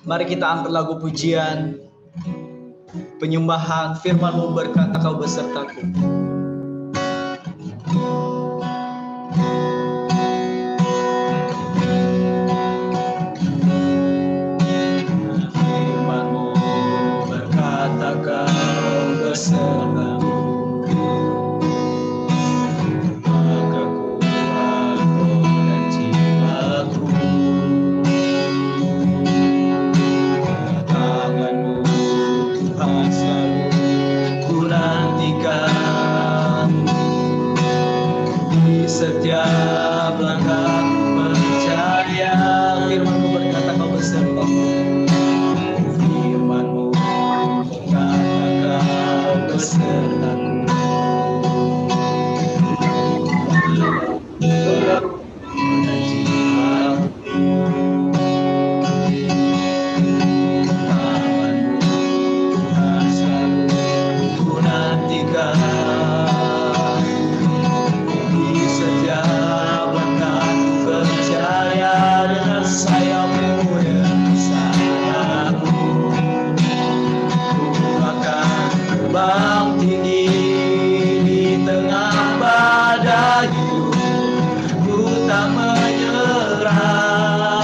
Mari kita angkat lagu pujian, penyembahan. Firman-Mu berkata, Kau besertaku. Firman-Mu berkata, Kau besertaku. Maka kuat roh dan jiwaku. Tangan-Mu Tuhan selalu ku nantikan. Di setiap langkah percaya. Firman-Mu berkata, Kau besertaku. Firman-Mu berkata, Kau besertaku. Dan jiwaku. Tangan-Mu Tuhan selalu ku nantikan. Di setiap langkah percaya. Dengan sayap-Mu, dengan sayap-Mu, ku akan terbang tinggi di tengah badai hidup. Ku tak menyerah.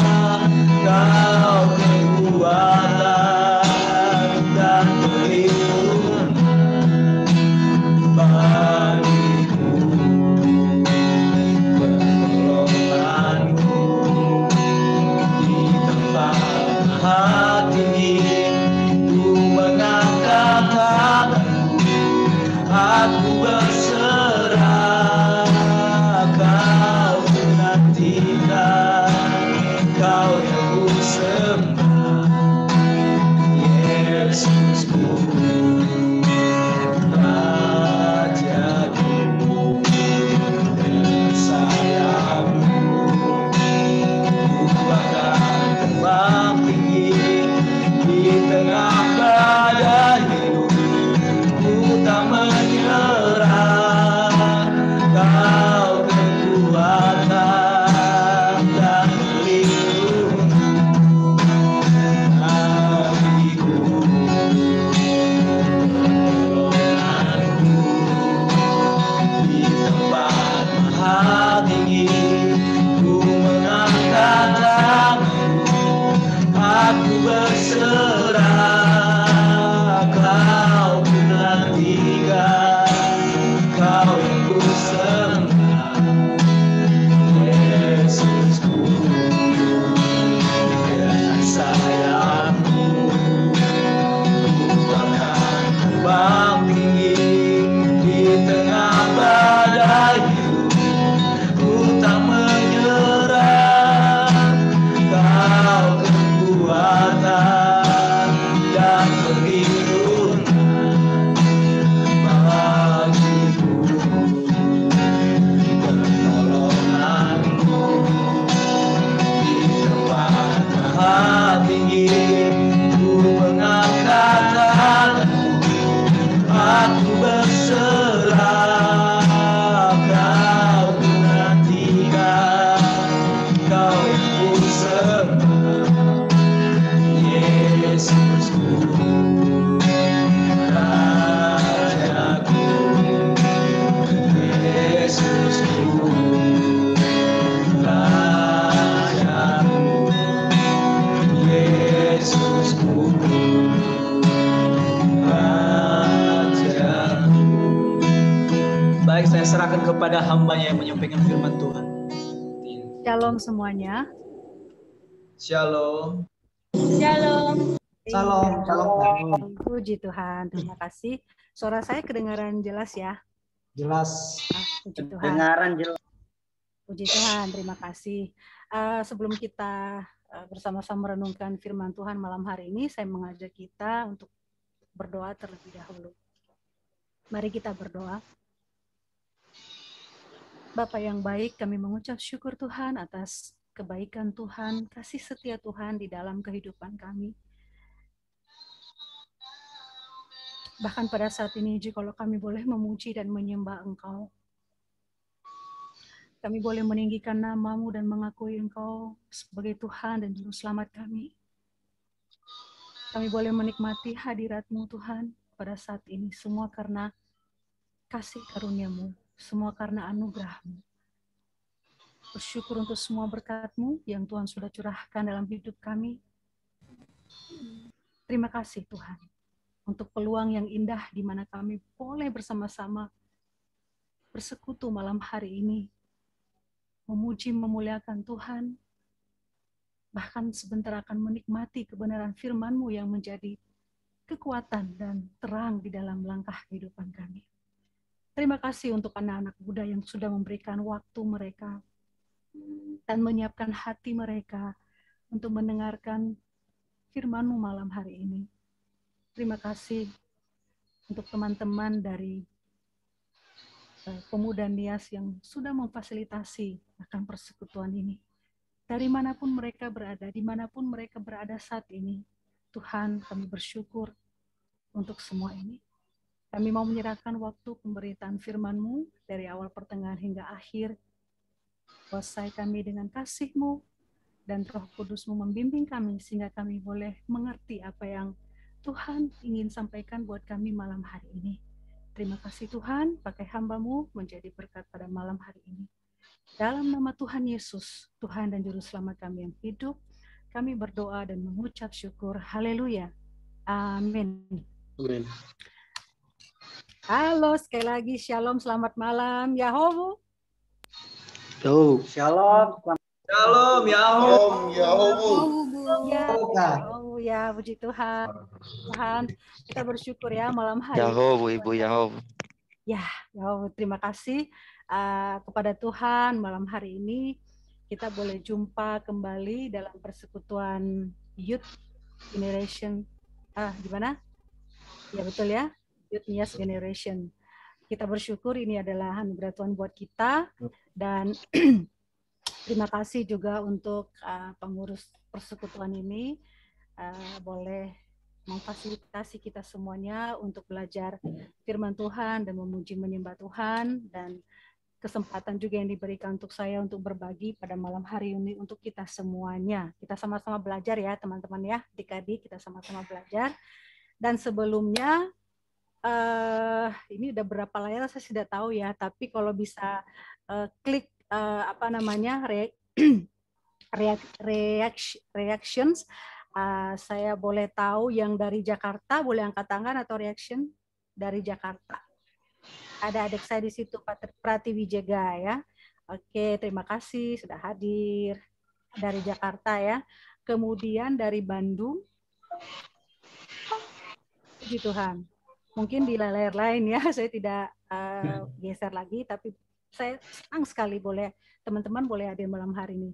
Kau kekuatan dan perlindungan bagiku. Pertolonganku di tempat maha tinggi. Ku mengangkat tanganku, aku berserah. Kau menantikan, Kau yang ku sembah. Yesusku, Rajaku. Dengan sayap-Mu ku akan terbang tinggi di tengah badai hidup. Ku tak menyerah. Kau kekuatan dan perlindungan bagiku. Pertolonganku di tempat maha tinggi. Ku mengangkat tanganku, aku berserah. Kau ku nantikan, Kau yang ku sembah. Yesusku, dengan sayap-Mu ku akan terbang tinggi di tengah badai hidup. Ku tak menyerah. Kau kekuatan dan perlindungan bagiku. Pertolonganku di tempat maha tinggi. Ku mengangkat tanganku, aku berserah. Kau ku nantikan, Kau yang ku sembah. Yesusku, Rajaku. Yesusku, Rajaku. Yesusku, Rajaku. Baik, saya serahkan kepada hamba-Nya yang menyampaikan firman Tuhan. Shalom semuanya. Shalom. Shalom. Shalom. Shalom. Puji Tuhan, terima kasih. Suara saya kedengaran jelas ya? Jelas. Puji Tuhan. Kedengaran jelas. Puji Tuhan, terima kasih. Sebelum kita bersama-sama merenungkan firman Tuhan malam hari ini, saya mengajak kita untuk berdoa terlebih dahulu. Mari kita berdoa. Bapa yang baik, kami mengucap syukur Tuhan atas kebaikan Tuhan, kasih setia Tuhan di dalam kehidupan kami. Bahkan pada saat ini, jikalau kami boleh memuji dan menyembah Engkau, kami boleh meninggikan nama-Mu dan mengakui Engkau sebagai Tuhan dan Juru Selamat kami. Kami boleh menikmati hadirat-Mu Tuhan pada saat ini. Semua karena kasih karunia-Mu, semua karena anugerah-Mu. Bersyukur untuk semua berkat-Mu yang Tuhan sudah curahkan dalam hidup kami. Terima kasih Tuhan untuk peluang yang indah di mana kami boleh bersama-sama bersekutu malam hari ini, memuji, memuliakan Tuhan, bahkan sebentar akan menikmati kebenaran firman-Mu yang menjadi kekuatan dan terang di dalam langkah kehidupan kami. Terima kasih untuk anak-anak muda yang sudah memberikan waktu mereka dan menyiapkan hati mereka untuk mendengarkan firman-Mu malam hari ini. Terima kasih untuk teman-teman dari pemuda Nias yang sudah memfasilitasi akan persekutuan ini. Dari manapun mereka berada, dimanapun mereka berada saat ini, Tuhan, kami bersyukur untuk semua ini. Kami mau menyerahkan waktu pemberitaan firman-Mu dari awal pertengahan hingga akhir. Kuasai kami dengan kasih-Mu, dan Roh Kudus-Mu membimbing kami sehingga kami boleh mengerti apa yang Tuhan ingin sampaikan buat kami malam hari ini. Terima kasih Tuhan, pakai hamba-Mu menjadi berkat pada malam hari ini. Dalam nama Tuhan Yesus, Tuhan dan Juru Selamat kami yang hidup, kami berdoa dan mengucap syukur. Haleluya. Amin. Amin. Halo, sekali lagi Shalom, selamat malam. Yahowu. Yo. Shalom. Shalom, Yahoo. Ya, puji Tuhan. Tuhan, kita bersyukur ya malam hari. Yahowu, Ibu Yahowu. Ya, Yahowu, terima kasih kepada Tuhan malam hari ini kita boleh jumpa kembali dalam persekutuan Youth Generation. Gimana? Ya betul ya, Youth Nias Generation. Kita bersyukur ini adalah anugerah Tuhan buat kita dan terima kasih juga untuk pengurus persekutuan ini boleh memfasilitasi kita semuanya untuk belajar firman Tuhan dan memuji menyembah Tuhan, dan kesempatan juga yang diberikan untuk saya untuk berbagi pada malam hari ini untuk kita semuanya. Kita sama-sama belajar ya teman-teman ya, adik-adik kita sama-sama belajar. Dan sebelumnya ini udah berapa layar saya sudah tahu ya, tapi kalau bisa klik reactions, saya boleh tahu yang dari Jakarta boleh angkat tangan atau reaction dari Jakarta. Ada adik saya di situ, Pratiwi Jega ya. Oke, terima kasih sudah hadir dari Jakarta ya. Kemudian dari Bandung. Puji Tuhan. Mungkin di layar lain ya, saya tidak geser lagi, tapi saya senang sekali boleh teman-teman boleh hadir malam hari ini.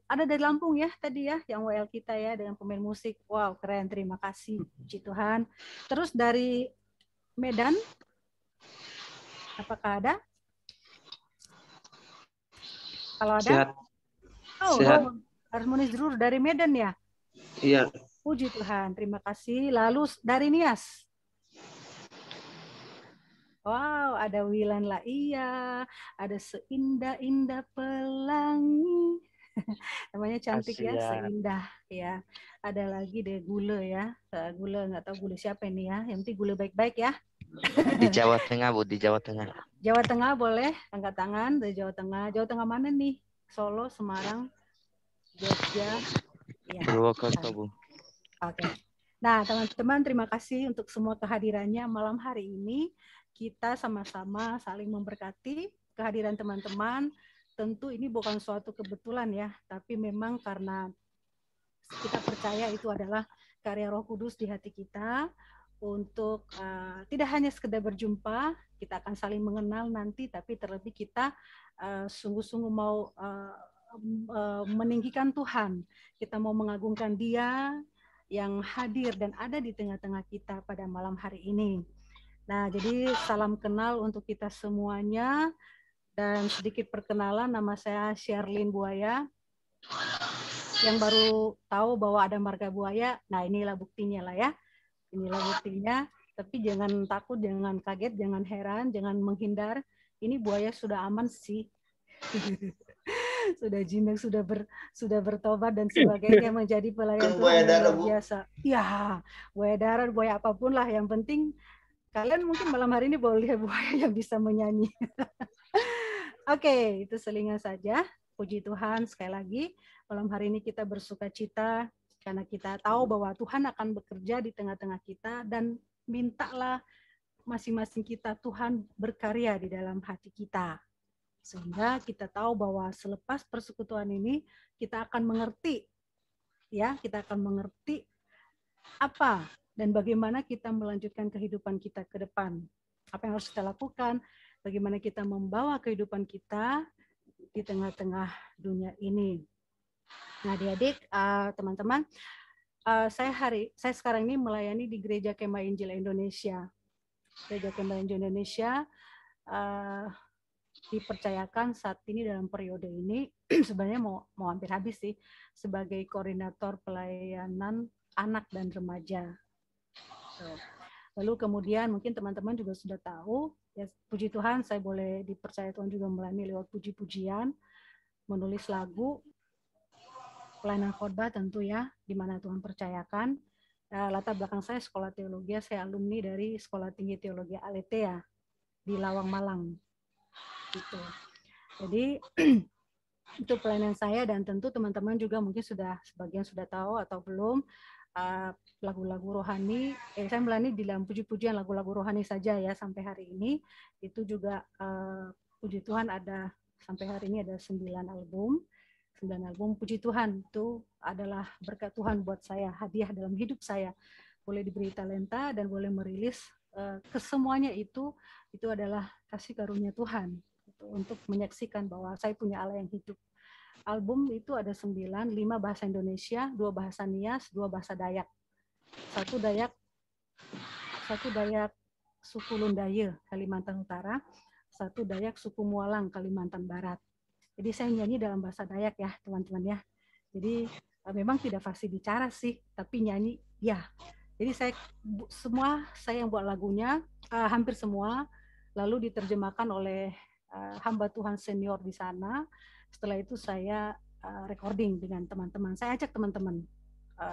Ada dari Lampung ya tadi ya, yang WL kita ya dengan pemain musik. Wow, keren, terima kasih. Puji Tuhan. Terus dari Medan, apakah ada? Kalau ada? Sehat. Sehat. Harmonis Drur dari Medan ya? Iya. Puji Tuhan, terima kasih. Lalu dari Nias? Wow, ada Wilan Laia, ada Seindah-indah Pelangi. Namanya cantik ya, Seindah ya. Ada lagi deh Gula ya. Gula, nggak tahu Gula siapa ini ya. Yang penting Gula baik-baik ya. Di Jawa Tengah, Bu, di Jawa Tengah. Jawa Tengah boleh, angkat tangan dari Jawa Tengah. Jawa Tengah mana nih? Solo, Semarang, Jogja. Ya. Purwokerto, Bu. Oke. Nah, teman-teman, terima kasih untuk semua kehadirannya malam hari ini. Kita sama-sama saling memberkati kehadiran teman-teman. Tentu ini bukan suatu kebetulan ya, tapi memang karena kita percaya itu adalah karya Roh Kudus di hati kita untuk tidak hanya sekedar berjumpa, kita akan saling mengenal nanti, tapi terlebih kita sungguh-sungguh mau meninggikan Tuhan. Kita mau mengagungkan Dia yang hadir dan ada di tengah-tengah kita pada malam hari ini. Nah, jadi salam kenal untuk kita semuanya, dan sedikit perkenalan, nama saya Sherlyn Buaya. Yang baru tahu bahwa ada marga buaya, nah inilah buktinya lah ya. Inilah buktinya, tapi jangan takut, jangan kaget, jangan heran, jangan menghindar. Ini buaya sudah aman sih. sudah jinak, sudah bertobat dan sebagainya, menjadi pelayan Tuhan buaya yang darat, luar Bu. biasa. Ya, buaya darat, buaya apapun lah, yang penting kalian mungkin malam hari ini boleh buaya yang bisa menyanyi. Oke, itu selingan saja. Puji Tuhan, sekali lagi malam hari ini kita bersuka cita karena kita tahu bahwa Tuhan akan bekerja di tengah-tengah kita, dan mintalah masing-masing kita Tuhan berkarya di dalam hati kita. Sehingga kita tahu bahwa selepas persekutuan ini kita akan mengerti, ya, kita akan mengerti apa dan bagaimana kita melanjutkan kehidupan kita ke depan. Apa yang harus kita lakukan, bagaimana kita membawa kehidupan kita di tengah-tengah dunia ini. Nah, adik-adik, teman-teman, saya sekarang ini melayani di Gereja Kemah Injil Indonesia. Gereja Kemah Injil Indonesia dipercayakan saat ini dalam periode ini sebenarnya mau hampir habis sih, sebagai koordinator pelayanan anak dan remaja. Lalu kemudian mungkin teman-teman juga sudah tahu, ya, puji Tuhan saya boleh dipercaya Tuhan juga melayani lewat puji-pujian, menulis lagu, pelayanan khotbah tentu ya, di mana Tuhan percayakan. Latar belakang saya sekolah teologi, saya alumni dari Sekolah Tinggi Teologi Aletea di Lawang Malang. Gitu. Jadi itu pelayanan saya, dan tentu teman-teman juga mungkin sebagian sudah tahu atau belum, lagu-lagu rohani, saya melayani di dalam puji-pujian lagu-lagu rohani saja ya sampai hari ini. Itu juga puji Tuhan ada sampai hari ini ada 9 album. 9 album, puji Tuhan, itu adalah berkat Tuhan buat saya, hadiah dalam hidup saya. Boleh diberi talenta dan boleh merilis, kesemuanya itu adalah kasih karunia Tuhan untuk menyaksikan bahwa saya punya Allah yang hidup. Album itu ada 9, 5 bahasa Indonesia, 2 bahasa Nias, 2 bahasa Dayak. Satu Dayak suku Lundaye, Kalimantan Utara, satu Dayak suku Mualang, Kalimantan Barat. Jadi saya nyanyi dalam bahasa Dayak ya, teman-teman ya. Jadi memang tidak fasih bicara sih, tapi nyanyi ya. Jadi saya yang buat lagunya, hampir semua, lalu diterjemahkan oleh hamba Tuhan senior di sana. Setelah itu saya recording dengan teman-teman. Saya ajak teman-teman,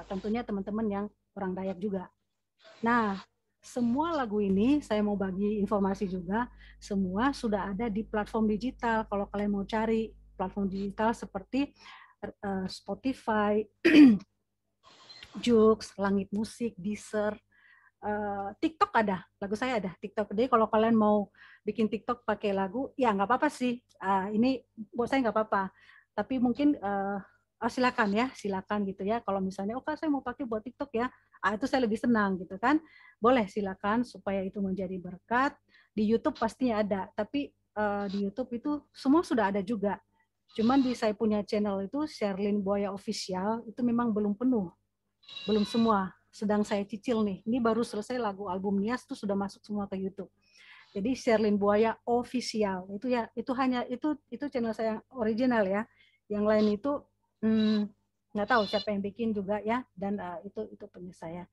tentunya teman-teman yang orang Dayak juga. Nah, semua lagu ini saya mau bagi informasi juga, semua sudah ada di platform digital. Kalau kalian mau cari platform digital seperti Spotify, Joox, Langit Musik, Deezer, TikTok ada, lagu saya ada TikTok. Jadi kalau kalian mau bikin TikTok pakai lagu, ya nggak apa-apa sih. Ini buat saya nggak apa-apa. Tapi mungkin silakan gitu ya. Kalau misalnya, saya mau pakai buat TikTok ya, itu saya lebih senang gitu kan. Boleh, silakan supaya itu menjadi berkat. Di YouTube pastinya ada, tapi di YouTube itu semua sudah ada juga. Cuman di saya punya channel itu Sherlyn Buaya Official itu memang belum penuh, belum semua. Sedang saya cicil nih. Ini baru selesai lagu album Nias tuh sudah masuk semua ke YouTube. Jadi Sherlyn Buaya Official itu ya, itu channel saya yang original ya. Yang lain itu nggak tahu siapa yang bikin juga ya, dan itu punya saya.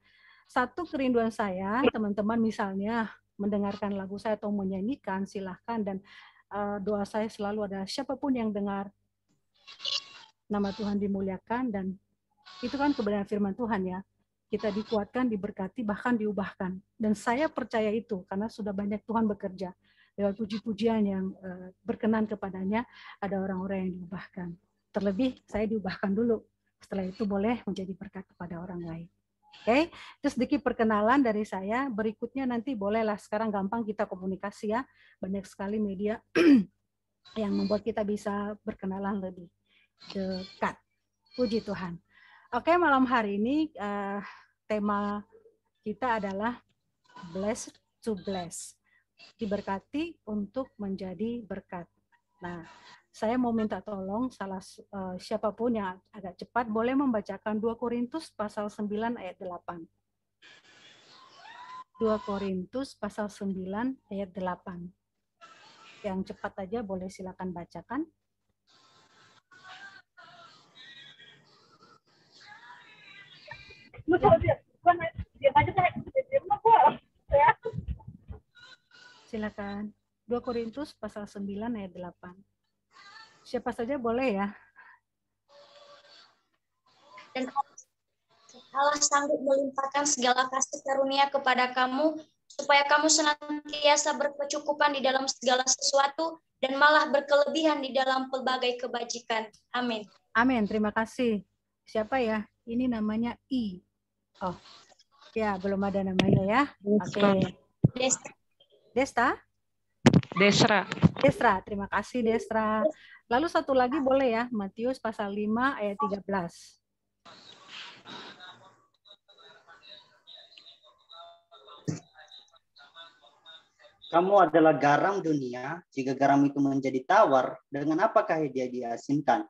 Satu kerinduan saya, teman-teman, misalnya mendengarkan lagu saya atau menyanyikan, silahkan, dan doa saya selalu ada, siapapun yang dengar, nama Tuhan dimuliakan, dan itu kan kebenaran firman Tuhan ya. Kita dikuatkan, diberkati, bahkan diubahkan. Dan saya percaya itu, karena sudah banyak Tuhan bekerja. Lewat puji-pujian yang berkenan kepadanya, ada orang-orang yang diubahkan. Terlebih, saya diubahkan dulu. Setelah itu boleh menjadi berkat kepada orang lain. Oke, itu sedikit perkenalan dari saya. Berikutnya nanti bolehlah, sekarang gampang kita komunikasi ya. Banyak sekali media yang membuat kita bisa berkenalan lebih dekat. Puji Tuhan. Oke, malam hari ini tema kita adalah blessed to bless. Diberkati untuk menjadi berkat. Nah, saya mau minta tolong siapapun yang agak cepat boleh membacakan 2 Korintus pasal 9 ayat 8. 2 Korintus pasal 9 ayat 8. Yang cepat aja boleh silakan bacakan. Silakan. 2 Korintus pasal 9 ayat 8. Siapa saja boleh ya. Dan Allah sanggup melimpahkan segala kasih karunia kepada kamu, supaya kamu senantiasa berkecukupan di dalam segala sesuatu, dan malah berkelebihan di dalam pelbagai kebajikan. Amin. Amin, terima kasih. Siapa ya? Ini namanya I. Oh, ya belum ada namanya ya. Oke. Desta? Desra. Desra, terima kasih Desra. Lalu satu lagi boleh ya, Matius pasal 5 ayat 13. Kamu adalah garam dunia, jika garam itu menjadi tawar, dengan apakah dia diasinkan?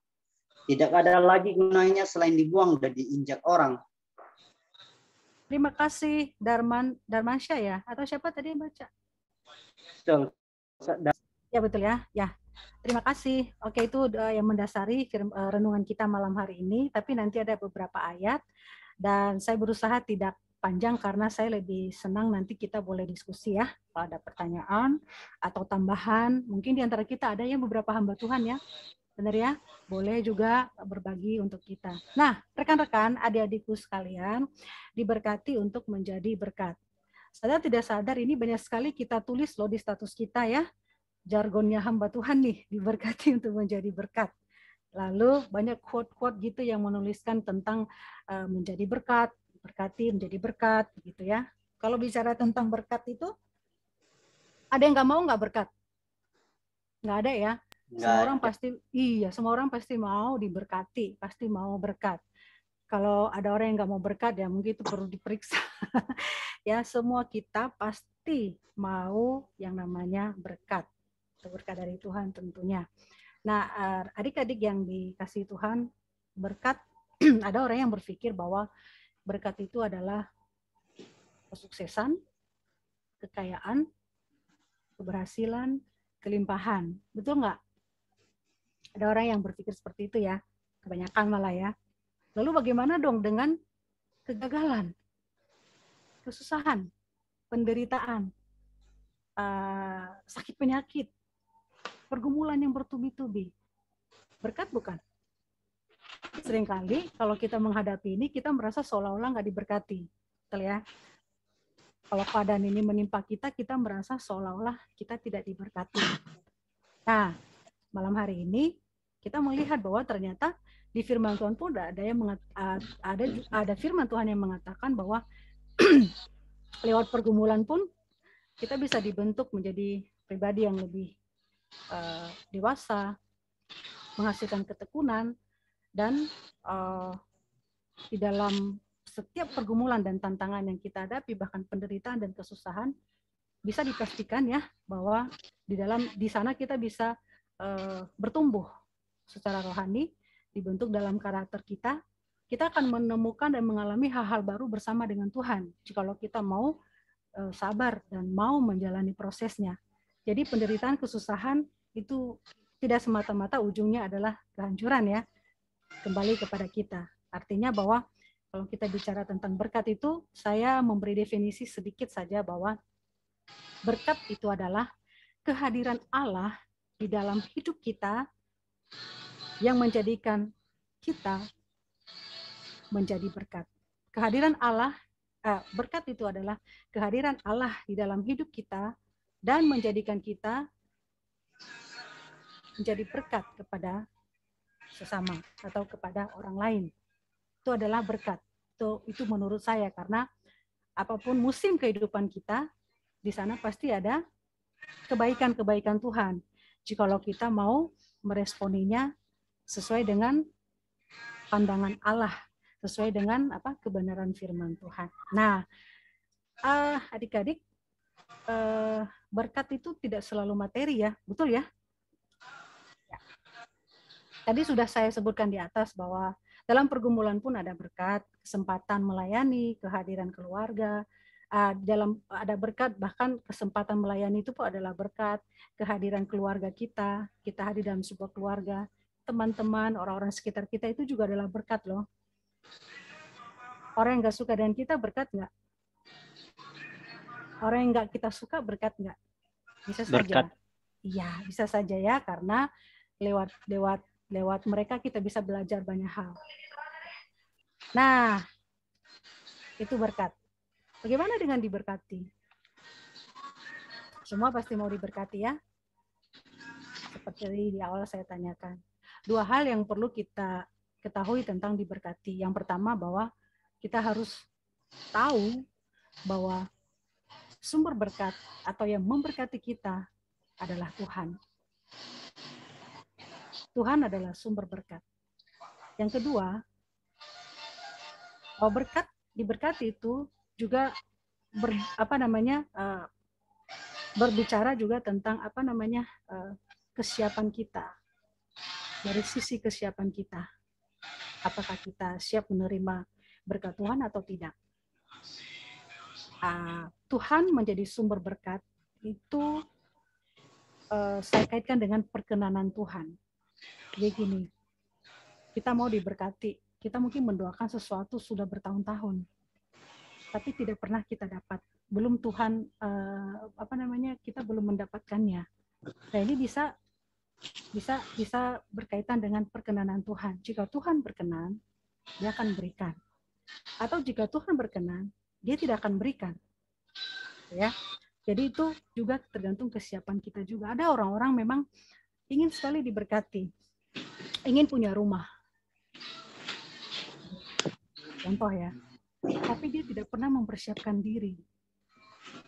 Tidak ada lagi gunanya selain dibuang dan diinjak orang. Terima kasih Darmansyah ya, atau siapa tadi yang baca? Betul. Ya betul ya, ya. Terima kasih. Oke, itu yang mendasari renungan kita malam hari ini, tapi nanti ada beberapa ayat, dan saya berusaha tidak panjang karena saya lebih senang nanti kita boleh diskusi ya. Kalau ada pertanyaan atau tambahan, mungkin di antara kita ada yang beberapa hamba Tuhan ya. Benar ya? Boleh juga berbagi untuk kita. Nah, rekan-rekan, adik-adikku sekalian, diberkati untuk menjadi berkat. Sadar tidak sadar ini banyak sekali kita tulis loh di status kita ya. Jargonnya hamba Tuhan nih, diberkati untuk menjadi berkat. Lalu banyak quote-quote gitu yang menuliskan tentang menjadi berkat, berkati, menjadi berkat, gitu ya. Kalau bicara tentang berkat itu, ada yang nggak mau nggak berkat? Nggak ada ya. Semua orang pasti, semua orang pasti mau diberkati, pasti mau berkat. Kalau ada orang yang nggak mau berkat, ya mungkin itu perlu diperiksa. Ya, semua kita pasti mau yang namanya berkat. Berkat dari Tuhan tentunya. Nah, adik-adik yang dikasihi Tuhan, berkat, ada orang yang berpikir bahwa berkat itu adalah kesuksesan, kekayaan, keberhasilan, kelimpahan. Betul nggak? Ada orang yang berpikir seperti itu ya, kebanyakan malah ya. Lalu bagaimana dong dengan kegagalan, kesusahan, penderitaan, sakit penyakit, pergumulan yang bertubi-tubi? Berkat bukan? Seringkali kalau kita menghadapi ini, kita merasa seolah-olah nggak diberkati. Betul ya? Kalau keadaan ini menimpa kita, kita merasa seolah-olah kita tidak diberkati. Nah, malam hari ini kita melihat bahwa ternyata di firman Tuhan pun ada firman Tuhan yang mengatakan bahwa lewat pergumulan pun kita bisa dibentuk menjadi pribadi yang lebih dewasa, menghasilkan ketekunan, dan di dalam setiap pergumulan dan tantangan yang kita hadapi, bahkan penderitaan dan kesusahan, bisa dipastikan ya bahwa di sana kita bisa bertumbuh secara rohani, dibentuk dalam karakter kita. Kita akan menemukan dan mengalami hal-hal baru bersama dengan Tuhan jikalau kita mau sabar dan mau menjalani prosesnya. Jadi penderitaan, kesusahan itu tidak semata-mata ujungnya adalah kehancuran ya, kembali kepada kita. Artinya bahwa kalau kita bicara tentang berkat itu, saya memberi definisi sedikit saja bahwa berkat itu adalah kehadiran Allah di dalam hidup kita yang menjadikan kita menjadi berkat. Kehadiran Allah, berkat itu adalah kehadiran Allah di dalam hidup kita dan menjadikan kita menjadi berkat kepada sesama atau kepada orang lain. Itu adalah berkat. Itu menurut saya, karena apapun musim kehidupan kita, di sana pasti ada kebaikan-kebaikan Tuhan. Jikalau kita mau meresponinya sesuai dengan pandangan Allah, sesuai dengan kebenaran firman Tuhan. Nah, adik-adik, berkat itu tidak selalu materi ya, betul ya? Tadi sudah saya sebutkan di atas bahwa dalam pergumulan pun ada berkat, kesempatan melayani, kehadiran keluarga, ada berkat, bahkan kesempatan melayani itu pun adalah berkat, kehadiran keluarga kita hadir dalam sebuah keluarga, teman-teman, orang-orang sekitar kita itu juga adalah berkat loh. Orang yang nggak suka dengan kita berkat nggak? Orang yang nggak kita suka berkat nggak? Bisa saja. Iya, bisa saja ya, karena Lewat mereka kita bisa belajar banyak hal. Nah, itu berkat. Bagaimana dengan diberkati? Semua pasti mau diberkati ya. Seperti di awal saya tanyakan. 2 hal yang perlu kita ketahui tentang diberkati. Yang pertama bahwa kita harus tahu bahwa sumber berkat atau yang memberkati kita adalah Tuhan. Tuhan adalah sumber berkat. Yang kedua, bahwa diberkati itu juga berbicara juga tentang kesiapan kita. Dari sisi kesiapan kita, apakah kita siap menerima berkat Tuhan atau tidak? Tuhan menjadi sumber berkat itu saya kaitkan dengan perkenanan Tuhan. Jadi gini, kita mau diberkati, kita mungkin mendoakan sesuatu sudah bertahun-tahun, tapi tidak pernah kita dapat. Belum Tuhan, kita belum mendapatkannya. Nah ini bisa berkaitan dengan perkenanan Tuhan. Jika Tuhan berkenan, Dia akan berikan. Atau jika Tuhan berkenan, Dia tidak akan berikan. Ya. Jadi itu juga tergantung kesiapan kita juga. Ada orang-orang memang ingin sekali diberkati, ingin punya rumah. Contoh ya. Tapi dia tidak pernah mempersiapkan diri.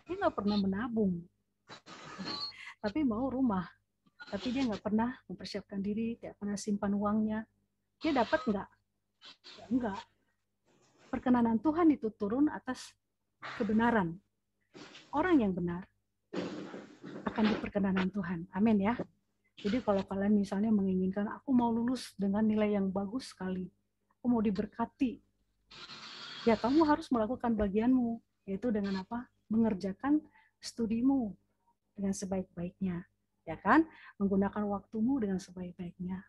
Dia nggak pernah menabung. Tapi mau rumah. Tapi dia nggak pernah mempersiapkan diri, tidak pernah simpan uangnya. Dia dapat nggak? Ya, enggak. Perkenanan Tuhan itu turun atas kebenaran. Orang yang benar akan diperkenanan Tuhan. Amin ya. Jadi kalau kalian misalnya menginginkan, aku mau lulus dengan nilai yang bagus sekali, aku mau diberkati, ya kamu harus melakukan bagianmu, yaitu dengan apa? Mengerjakan studimu dengan sebaik-baiknya, ya kan? Menggunakan waktumu dengan sebaik-baiknya.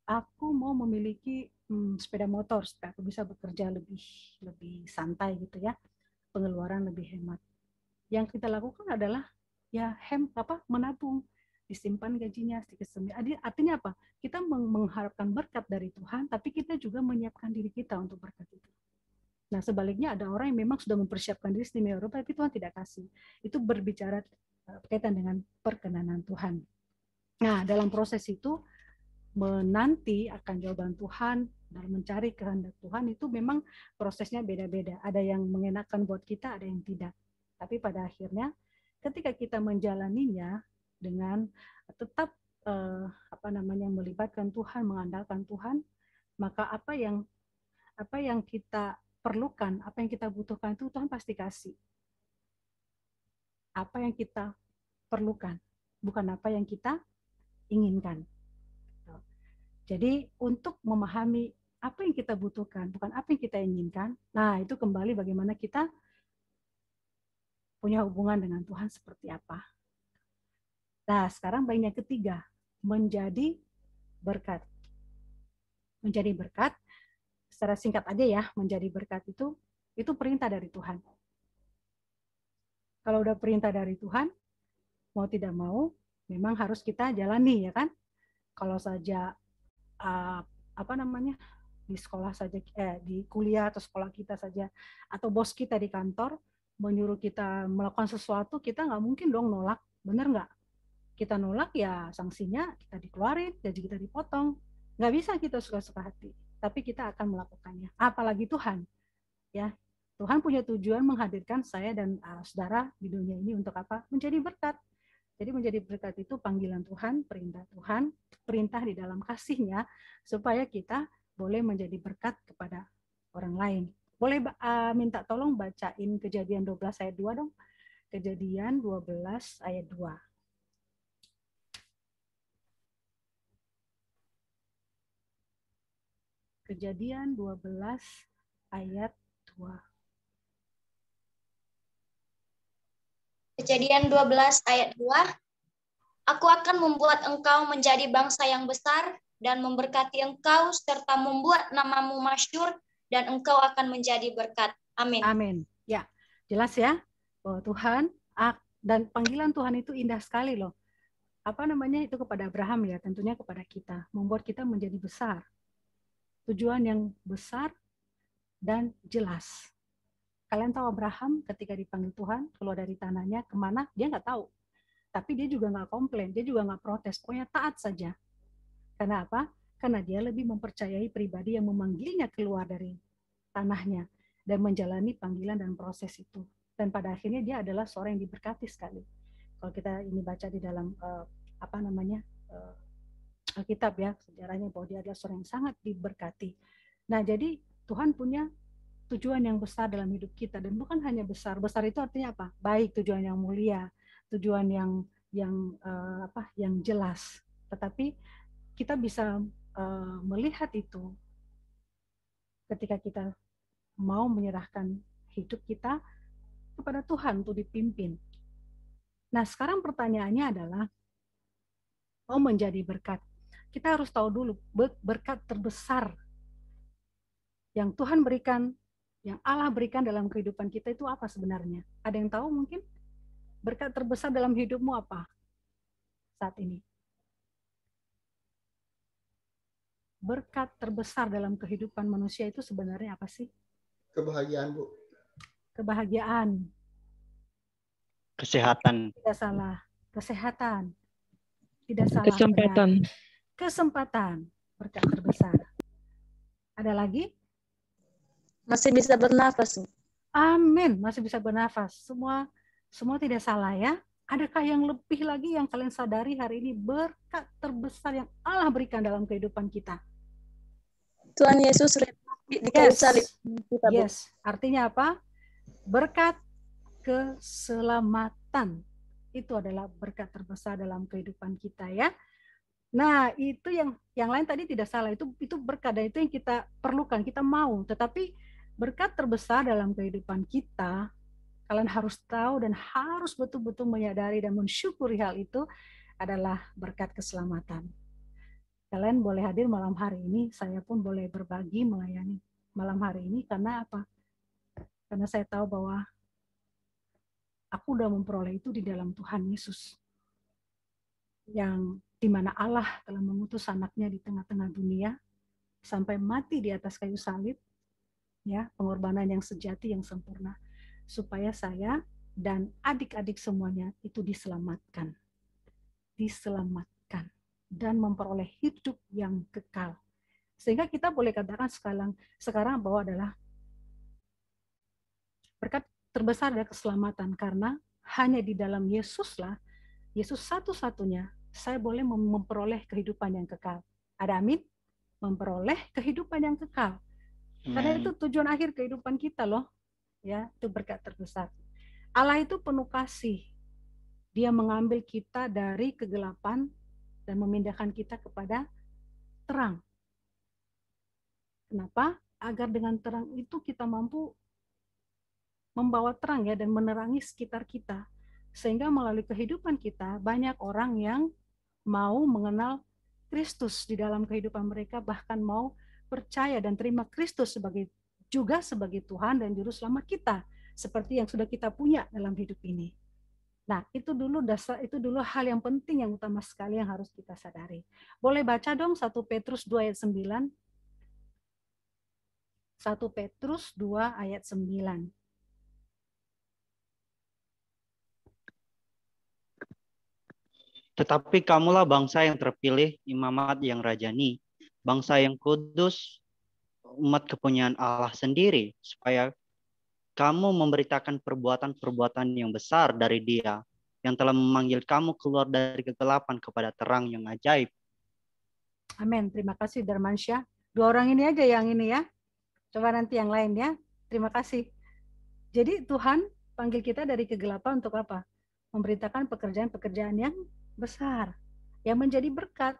Aku mau memiliki sepeda motor supaya aku bisa bekerja lebih santai gitu ya, pengeluaran lebih hemat. Yang kita lakukan adalah ya menabung, disimpan gajinya sedikit demi. Artinya apa? Kita mengharapkan berkat dari Tuhan, tapi kita juga menyiapkan diri kita untuk berkat itu. Nah, sebaliknya ada orang yang memang sudah mempersiapkan diri sedemikian rupa, tapi Tuhan tidak kasih. Itu berbicara berkaitan dengan perkenanan Tuhan. Nah, dalam proses itu menanti akan jawaban Tuhan dalam mencari kehendak Tuhan itu memang prosesnya beda-beda. Ada yang mengenakan buat kita, ada yang tidak. Tapi pada akhirnya ketika kita menjalaninya dengan tetap melibatkan Tuhan, mengandalkan Tuhan, maka apa yang kita perlukan, apa yang kita butuhkan itu Tuhan pasti kasih. Apa yang kita perlukan, bukan apa yang kita inginkan. Jadi untuk memahami apa yang kita butuhkan, bukan apa yang kita inginkan, nah itu kembali bagaimana kita punya hubungan dengan Tuhan seperti apa. Nah, sekarang bagian yang ketiga, menjadi berkat. Menjadi berkat, secara singkat aja ya, menjadi berkat itu perintah dari Tuhan. Kalau udah perintah dari Tuhan, mau tidak mau, memang harus kita jalani ya kan. Kalau saja di sekolah saja, di kuliah atau sekolah kita saja, atau bos kita di kantor menyuruh kita melakukan sesuatu, kita nggak mungkin dong nolak, bener nggak? Kita nolak ya sanksinya kita dikeluarin, gaji kita dipotong. Nggak bisa kita suka-suka hati, tapi kita akan melakukannya. Apalagi Tuhan, ya Tuhan punya tujuan menghadirkan saya dan saudara di dunia ini untuk apa? Menjadi berkat. Jadi menjadi berkat itu panggilan Tuhan, perintah di dalam kasih-Nya supaya kita boleh menjadi berkat kepada orang lain. Boleh minta tolong bacain Kejadian 12 ayat 2 dong. Kejadian 12 ayat 2. Kejadian 12 ayat 2. Kejadian 12 ayat 2. Aku akan membuat engkau menjadi bangsa yang besar dan memberkati engkau serta membuat namamu masyhur dan engkau akan menjadi berkat. Amin. Amin. Ya, jelas ya bahwa Tuhan dan panggilan Tuhan itu indah sekali loh. itu kepada Abraham ya, tentunya kepada kita, membuat kita menjadi besar. Tujuan yang besar dan jelas. Kalian tahu Abraham ketika dipanggil Tuhan keluar dari tanahnya kemana? Dia nggak tahu. Tapi dia juga nggak komplain, dia juga nggak protes. Pokoknya taat saja. Karena apa? Karena dia lebih mempercayai pribadi yang memanggilnya keluar dari tanahnya dan menjalani panggilan dan proses itu. Dan pada akhirnya dia adalah seorang yang diberkati sekali. Kalau kita ini baca di dalam Alkitab ya, sejarahnya bahwa dia adalah seorang yang sangat diberkati. Nah, jadi Tuhan punya tujuan yang besar dalam hidup kita, dan bukan hanya besar. Besar itu artinya apa? Baik, tujuan yang mulia, tujuan yang jelas. Tetapi kita bisa melihat itu ketika kita mau menyerahkan hidup kita kepada Tuhan untuk dipimpin. Nah, sekarang pertanyaannya adalah mau menjadi berkat. Kita harus tahu dulu berkat terbesar yang Tuhan berikan, yang Allah berikan dalam kehidupan kita itu apa sebenarnya? Ada yang tahu mungkin? Berkat terbesar dalam hidupmu apa saat ini? Berkat terbesar dalam kehidupan manusia itu sebenarnya apa sih? Kebahagiaan, Bu. Kebahagiaan. Kesehatan. Tidak salah. Kesehatan. Tidak salah. Kesempatan. Benar. Kesempatan. Berkat terbesar. Ada lagi? Masih bisa bernafas. Amin, masih bisa bernafas. Semua tidak salah ya. Adakah yang lebih lagi yang kalian sadari hari ini berkat terbesar yang Allah berikan dalam kehidupan kita? Tuhan Yesus di kayu salib. Yes, artinya apa? Berkat keselamatan. Itu adalah berkat terbesar dalam kehidupan kita ya. Nah, itu yang lain tadi tidak salah. Itu berkat, dan itu yang kita perlukan, kita mau. Tetapi berkat terbesar dalam kehidupan kita, kalian harus tahu dan harus betul-betul menyadari dan mensyukuri hal itu adalah berkat keselamatan. Kalian boleh hadir malam hari ini, saya pun boleh berbagi melayani malam hari ini karena apa? Karena saya tahu bahwa aku udah memperoleh itu di dalam Tuhan Yesus. Yang dimana Allah telah mengutus anaknya di tengah-tengah dunia sampai mati di atas kayu salib, ya, pengorbanan yang sejati, yang sempurna, supaya saya dan adik-adik semuanya itu diselamatkan dan memperoleh hidup yang kekal. Sehingga kita boleh katakan sekarang bahwa adalah berkat terbesar adalah keselamatan, karena hanya di dalam Yesuslah, Yesus satu-satunya saya boleh memperoleh kehidupan yang kekal. Ada amin? Memperoleh kehidupan yang kekal. Karena itu tujuan akhir kehidupan kita loh. Ya, itu berkat terbesar. Allah itu penuh kasih. Dia mengambil kita dari kegelapan dan memindahkan kita kepada terang. Kenapa? Agar dengan terang itu kita mampu membawa terang ya, dan menerangi sekitar kita. Sehingga melalui kehidupan kita banyak orang yang mau mengenal Kristus di dalam kehidupan mereka, bahkan mau percaya dan terima Kristus sebagai Tuhan dan Juru Selamat kita, seperti yang sudah kita punya dalam hidup ini. Nah, itu dulu hal yang penting, yang utama sekali yang harus kita sadari. Boleh baca dong 1 Petrus 2 ayat 9. 1 Petrus 2 ayat 9. Tetapi kamulah bangsa yang terpilih, imamat yang rajani, bangsa yang kudus, umat kepunyaan Allah sendiri, supaya kamu memberitakan perbuatan-perbuatan yang besar dari Dia, yang telah memanggil kamu keluar dari kegelapan kepada terang yang ajaib. Amin. Terima kasih Darmansyah. 2 orang ini aja yang ini ya. Coba nanti yang lain ya. Terima kasih. Jadi Tuhan panggil kita dari kegelapan untuk apa? Memberitakan pekerjaan-pekerjaan yang besar, yang menjadi berkat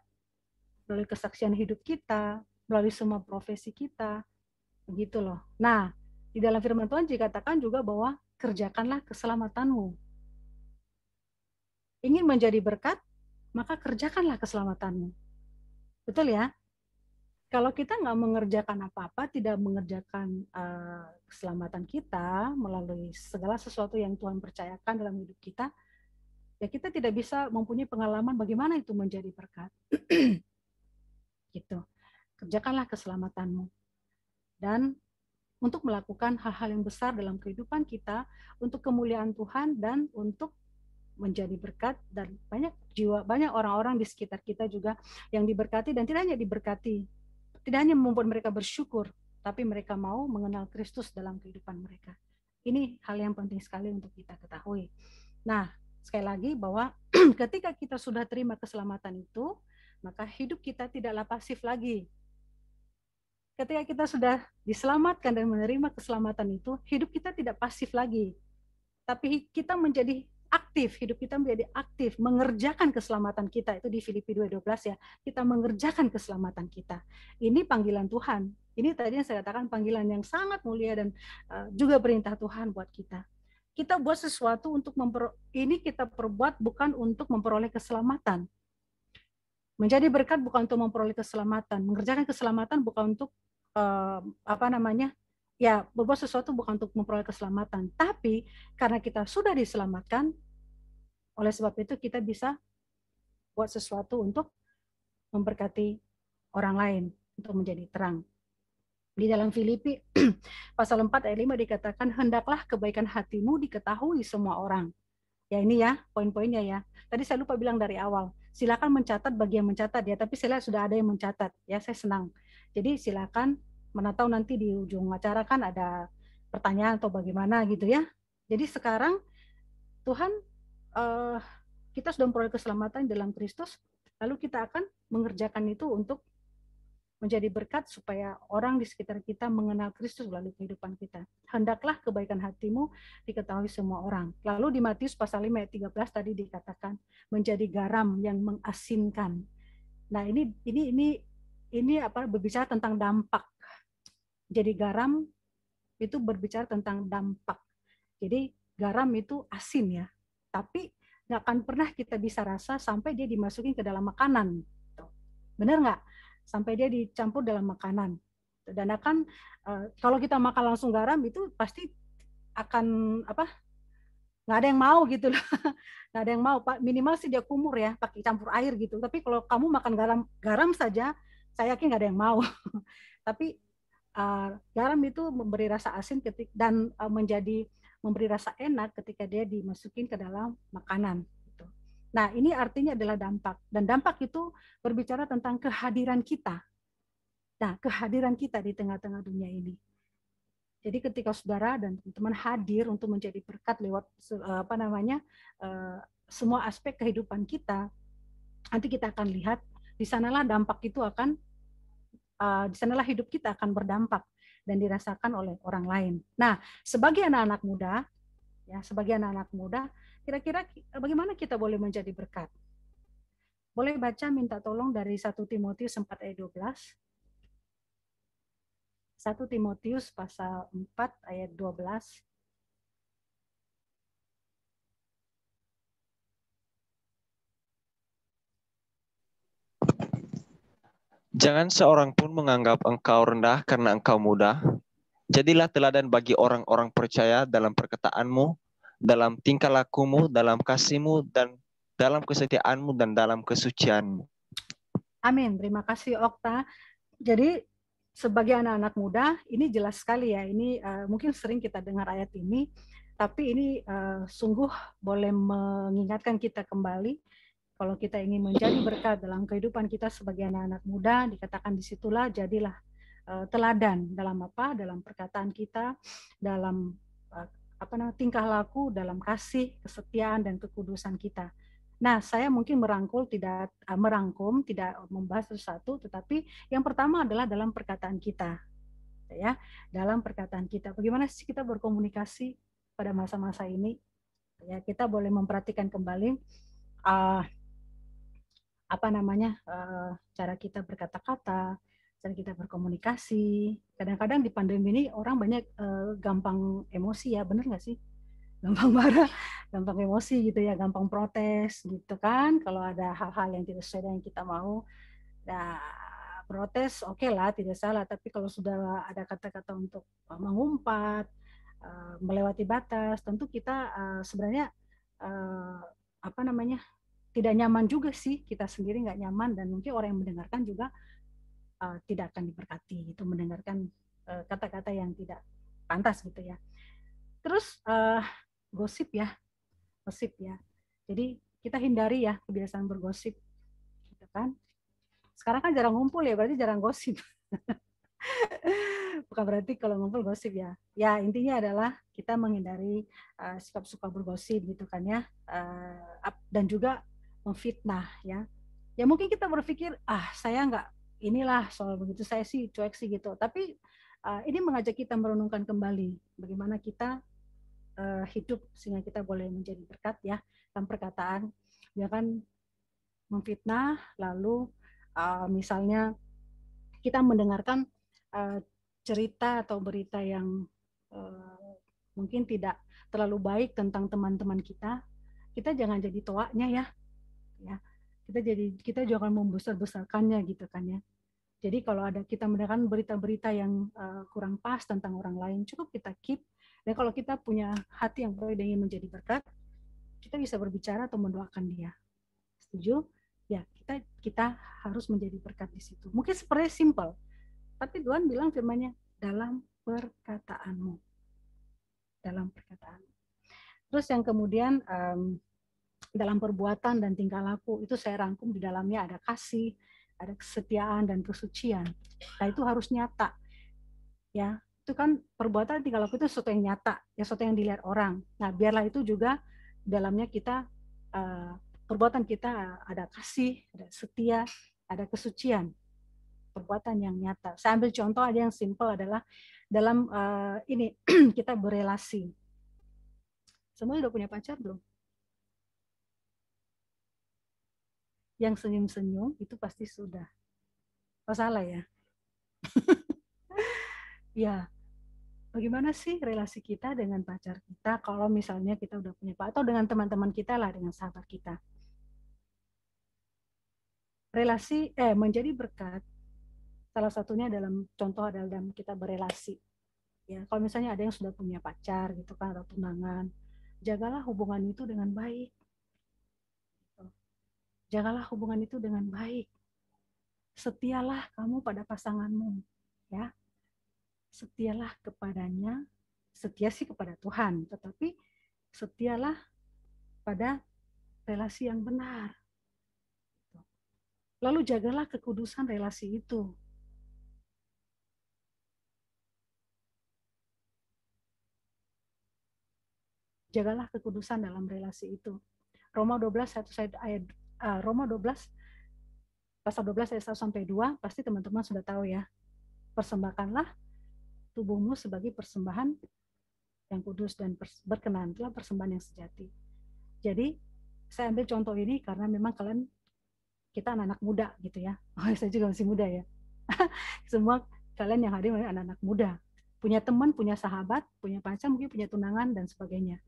melalui kesaksian hidup kita, melalui semua profesi kita, begitu loh. Nah, di dalam firman Tuhan dikatakan juga bahwa kerjakanlah keselamatanmu. Ingin menjadi berkat, maka kerjakanlah keselamatanmu. Betul ya? Kalau kita nggak mengerjakan apa-apa, tidak mengerjakan keselamatan kita melalui segala sesuatu yang Tuhan percayakan dalam hidup kita, ya kita tidak bisa mempunyai pengalaman bagaimana itu menjadi berkat. Gitu. Kerjakanlah keselamatanmu. Dan untuk melakukan hal-hal yang besar dalam kehidupan kita, untuk kemuliaan Tuhan dan untuk menjadi berkat, dan banyak orang-orang di sekitar kita juga yang diberkati, dan tidak hanya diberkati, tidak hanya membuat mereka bersyukur, tapi mereka mau mengenal Kristus dalam kehidupan mereka. Ini hal yang penting sekali untuk kita ketahui. Nah, sekali lagi bahwa ketika kita sudah terima keselamatan itu, maka hidup kita tidaklah pasif lagi. Ketika kita sudah diselamatkan dan menerima keselamatan itu, hidup kita tidak pasif lagi. Tapi kita menjadi aktif, hidup kita menjadi aktif, mengerjakan keselamatan kita. Itu di Filipi 2:12 ya, kita mengerjakan keselamatan kita. Ini panggilan Tuhan. Ini tadi yang saya katakan panggilan yang sangat mulia dan juga perintah Tuhan buat kita. Kita buat sesuatu untuk ini kita perbuat bukan untuk memperoleh keselamatan. Menjadi berkat bukan untuk memperoleh keselamatan. Mengerjakan keselamatan bukan untuk berbuat sesuatu bukan untuk memperoleh keselamatan. Tapi karena kita sudah diselamatkan, oleh sebab itu kita bisa buat sesuatu untuk memberkati orang lain, untuk menjadi terang. Di dalam Filipi pasal 4 ayat 5 dikatakan, hendaklah kebaikan hatimu diketahui semua orang. Ya ini ya, poin-poinnya ya. Tadi saya lupa bilang dari awal. Silakan mencatat bagi yang mencatat ya, tapi saya lihat sudah ada yang mencatat. Ya, saya senang. Jadi silakan, mana tahu nanti di ujung acara kan ada pertanyaan atau bagaimana gitu ya. Jadi sekarang Tuhan, kita sudah memperoleh keselamatan dalam Kristus, lalu kita akan mengerjakan itu untuk menjadi berkat supaya orang di sekitar kita mengenal Kristus melalui kehidupan kita. Hendaklah kebaikan hatimu diketahui semua orang. Lalu di Matius pasal 5 ayat 13 tadi dikatakan menjadi garam yang mengasinkan. Nah, ini berbicara tentang dampak. Jadi garam itu berbicara tentang dampak. Jadi garam itu asin ya. Tapi nggak akan pernah kita bisa rasa sampai dia dimasukin ke dalam makanan. Benar nggak? Sampai dia dicampur dalam makanan. Dan akan kalau kita makan langsung garam itu pasti akan nggak ada yang mau gitu loh. Nggak ada yang mau, minimal sih dia kumur ya, pakai campur air gitu. Tapi kalau kamu makan garam saja, saya yakin nggak ada yang mau. Tapi garam itu memberi rasa asin dan memberi rasa enak ketika dia dimasukin ke dalam makanan. Nah, ini artinya adalah dampak. Dan dampak itu berbicara tentang kehadiran kita. Nah, kehadiran kita di tengah-tengah dunia ini. Jadi ketika saudara dan teman-teman hadir untuk menjadi berkat lewat semua aspek kehidupan kita, nanti kita akan lihat di sanalah dampak itu di sanalah hidup kita akan berdampak dan dirasakan oleh orang lain. Nah, sebagai anak-anak muda, kira-kira bagaimana kita boleh menjadi berkat? Boleh baca minta tolong dari 1 Timotius 4 ayat 12. 1 Timotius pasal 4 ayat 12. Jangan seorang pun menganggap engkau rendah karena engkau muda. Jadilah teladan bagi orang-orang percaya dalam perkataanmu, dalam tingkah lakumu, dalam kasihmu, dan dalam kesetiaanmu, dan dalam kesucianmu. Amin. Terima kasih Okta. Jadi sebagai anak-anak muda, ini jelas sekali ya. Ini mungkin sering kita dengar ayat ini, tapi ini sungguh boleh mengingatkan kita kembali. Kalau kita ingin menjadi berkat dalam kehidupan kita sebagai anak-anak muda, dikatakan disitulah jadilah teladan dalam dalam perkataan kita, dalam tingkah laku, dalam kasih, kesetiaan, dan kekudusan kita. Nah, saya mungkin merangkum, tidak membahas satu, tetapi yang pertama adalah dalam perkataan kita, ya, dalam perkataan kita. Bagaimana sih kita berkomunikasi pada masa-masa ini? Ya, kita boleh memperhatikan kembali cara kita berkata-kata, cara kita berkomunikasi. Kadang-kadang di pandemi ini orang banyak gampang emosi ya, benar nggak sih? Gampang marah, gampang emosi gitu ya, gampang protes gitu kan. Kalau ada hal-hal yang tidak sesuai dengan kita mau, nah, protes oke lah, tidak salah. Tapi kalau sudah ada kata-kata untuk melewati batas, tentu kita sebenarnya tidak nyaman juga sih, kita sendiri nggak nyaman, dan mungkin orang yang mendengarkan juga tidak akan diberkati, itu mendengarkan kata-kata yang tidak pantas gitu ya. Terus gosip ya. Jadi kita hindari ya kebiasaan bergosip, gitu kan. Sekarang kan jarang ngumpul ya, berarti jarang gosip. Bukan berarti kalau ngumpul gosip ya. Ya intinya adalah kita menghindari sikap suka bergosip gitu kan ya, dan juga memfitnah ya. Ya mungkin kita berpikir saya nggak inilah soal begitu, saya sih cuek sih gitu. Tapi ini mengajak kita merenungkan kembali bagaimana kita hidup sehingga kita boleh menjadi berkat ya dalam perkataan. Jangan memfitnah, lalu misalnya kita mendengarkan cerita atau berita yang mungkin tidak terlalu baik tentang teman-teman kita jangan jadi toaknya ya. Kita jangan membesar-besarkannya gitu kan ya. Jadi kalau ada kita mendengarkan berita-berita yang kurang pas tentang orang lain, cukup kita keep. Dan kalau kita punya hati yang baik dan ingin menjadi berkat, kita bisa berbicara atau mendoakan dia. Setuju? Ya, kita harus menjadi berkat di situ. Mungkin seperti simple, tapi Tuhan bilang firman-Nya dalam perkataanmu. Dalam perkataan. Terus yang kemudian dalam perbuatan dan tingkah laku, itu saya rangkum di dalamnya ada kasih, ada kesetiaan dan kesucian. Nah, itu harus nyata. Ya, itu kan perbuatan tingkah laku itu sesuatu yang nyata, ya sesuatu yang dilihat orang. Nah, biarlah itu juga dalamnya kita perbuatan kita ada kasih, ada setia, ada kesucian. Perbuatan yang nyata. Saya ambil contoh aja yang simple adalah dalam ini kita berelasi. Semua udah punya pacar belum? Yang senyum-senyum itu pasti sudah. Oh salah ya? Ya, bagaimana sih relasi kita dengan pacar kita kalau misalnya kita udah punya pacar, atau dengan teman-teman kita lah, dengan sahabat kita. Relasi, menjadi berkat, salah satunya dalam contoh adalah dalam kita berelasi. Ya, kalau misalnya ada yang sudah punya pacar gitu kan, atau tunangan, jagalah hubungan itu dengan baik. Jagalah hubungan itu dengan baik. Setialah kamu pada pasanganmu, ya. Setialah kepadanya, setia sih kepada Tuhan, tetapi setialah pada relasi yang benar. Lalu jagalah kekudusan relasi itu. Jagalah kekudusan dalam relasi itu. Roma 12 Roma 12 pasal 12 ayat 1 sampai 2 pasti teman-teman sudah tahu ya. Persembahkanlah tubuhmu sebagai persembahan yang kudus dan berkenan, itulah persembahan yang sejati. Jadi saya ambil contoh ini karena memang kita anak-anak muda gitu ya. Oh, saya juga masih muda ya. Semua kalian yang hadir anak-anak muda, punya teman, punya sahabat, punya pacar, mungkin punya tunangan dan sebagainya.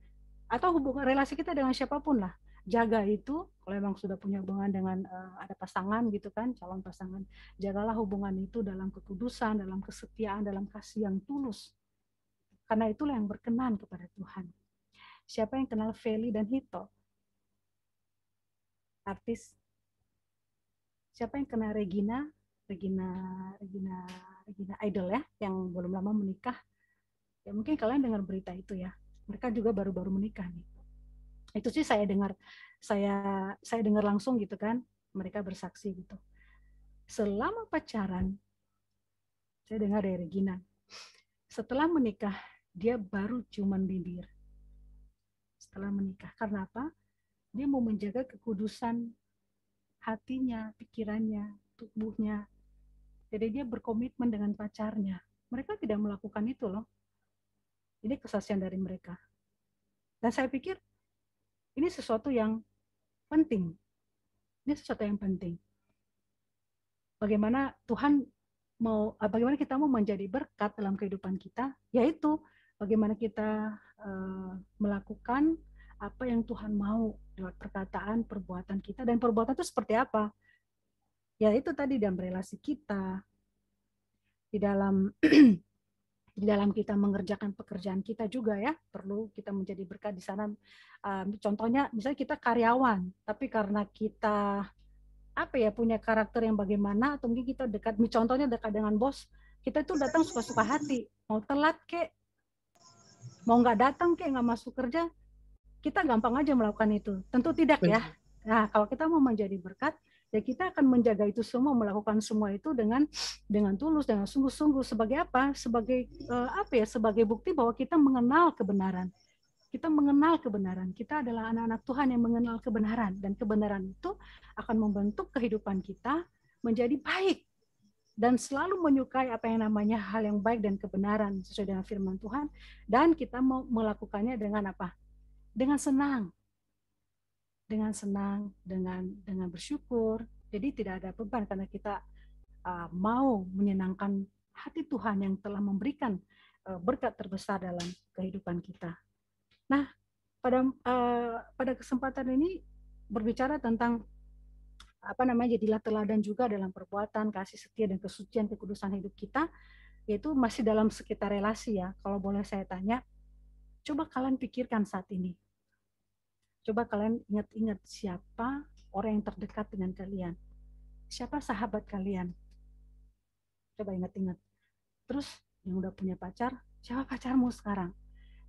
Atau hubungan relasi kita dengan siapapun lah. Jaga itu, kalau memang sudah punya hubungan dengan ada pasangan gitu kan, calon pasangan, jagalah hubungan itu dalam kekudusan, dalam kesetiaan, dalam kasih yang tulus. Karena itulah yang berkenan kepada Tuhan. Siapa yang kenal Feli dan Hito? Artis. Siapa yang kenal Regina Idol ya, yang belum lama menikah? Ya mungkin kalian dengar berita itu ya. Mereka juga baru-baru menikah nih. Itu sih saya dengar langsung gitu kan, mereka bersaksi gitu. Selama pacaran, saya dengar dari Regina, setelah menikah dia baru ciuman bibir. Setelah menikah, karena apa? Dia mau menjaga kekudusan hatinya, pikirannya, tubuhnya. Jadi dia berkomitmen dengan pacarnya. Mereka tidak melakukan itu loh. Ini kesaksian dari mereka. Dan saya pikir ini sesuatu yang penting. Ini sesuatu yang penting. Bagaimana bagaimana kita mau menjadi berkat dalam kehidupan kita, yaitu bagaimana kita melakukan apa yang Tuhan mau lewat perkataan, perbuatan kita. Dan perbuatan itu seperti apa? Ya itu tadi dalam relasi kita, di dalam di dalam kita mengerjakan pekerjaan kita juga ya, perlu kita menjadi berkat di sana. Contohnya misalnya kita karyawan, tapi karena kita punya karakter yang bagaimana, atau mungkin kita dekat, contohnya dekat dengan bos, kita itu datang suka-suka hati, mau telat kek, mau nggak datang kek, nggak masuk kerja, kita gampang aja melakukan itu. Tentu tidak ya. Nah, kalau kita mau menjadi berkat, ya kita akan menjaga itu semua, melakukan semua itu dengan tulus, dengan sungguh-sungguh. Sebagai apa? Sebagai sebagai bukti bahwa kita mengenal kebenaran. Kita mengenal kebenaran. Kita adalah anak-anak Tuhan yang mengenal kebenaran, dan kebenaran itu akan membentuk kehidupan kita menjadi baik dan selalu menyukai apa yang namanya hal yang baik dan kebenaran sesuai dengan firman Tuhan, dan kita mau melakukannya dengan apa? Dengan senang. Dengan senang, dengan bersyukur. Jadi tidak ada beban karena kita mau menyenangkan hati Tuhan yang telah memberikan berkat terbesar dalam kehidupan kita. Nah, pada kesempatan ini berbicara tentang jadilah teladan juga dalam perbuatan, kasih setia dan kesucian, kekudusan hidup kita, yaitu masih dalam sekitar relasi ya. Kalau boleh saya tanya, coba kalian pikirkan saat ini. Coba kalian ingat-ingat siapa orang yang terdekat dengan kalian. Siapa sahabat kalian? Coba ingat-ingat. Terus yang udah punya pacar, siapa pacarmu sekarang?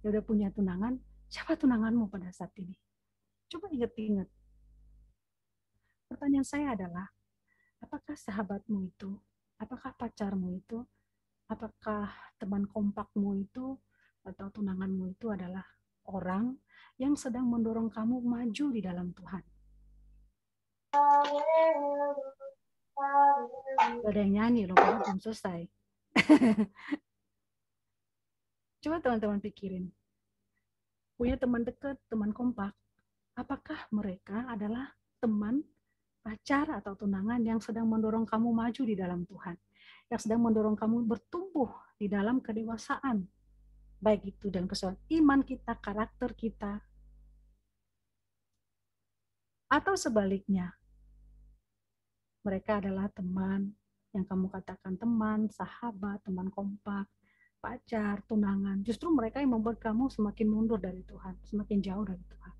Yang udah punya tunangan, siapa tunanganmu pada saat ini? Coba ingat-ingat. Pertanyaan saya adalah, apakah sahabatmu itu, apakah pacarmu itu, apakah teman kompakmu itu, atau tunanganmu itu adalah orang yang sedang mendorong kamu maju di dalam Tuhan? Gak ada yang nyanyi loh, karena belum selesai. Coba teman-teman pikirin. Punya teman dekat, teman kompak, apakah mereka adalah teman, pacar, atau tunangan yang sedang mendorong kamu maju di dalam Tuhan? Yang sedang mendorong kamu bertumbuh di dalam kedewasaan. Baik itu dalam persoalan iman kita, karakter kita, atau sebaliknya, mereka adalah teman yang kamu katakan teman, sahabat, teman kompak, pacar, tunangan. Justru mereka yang membuat kamu semakin mundur dari Tuhan, semakin jauh dari Tuhan.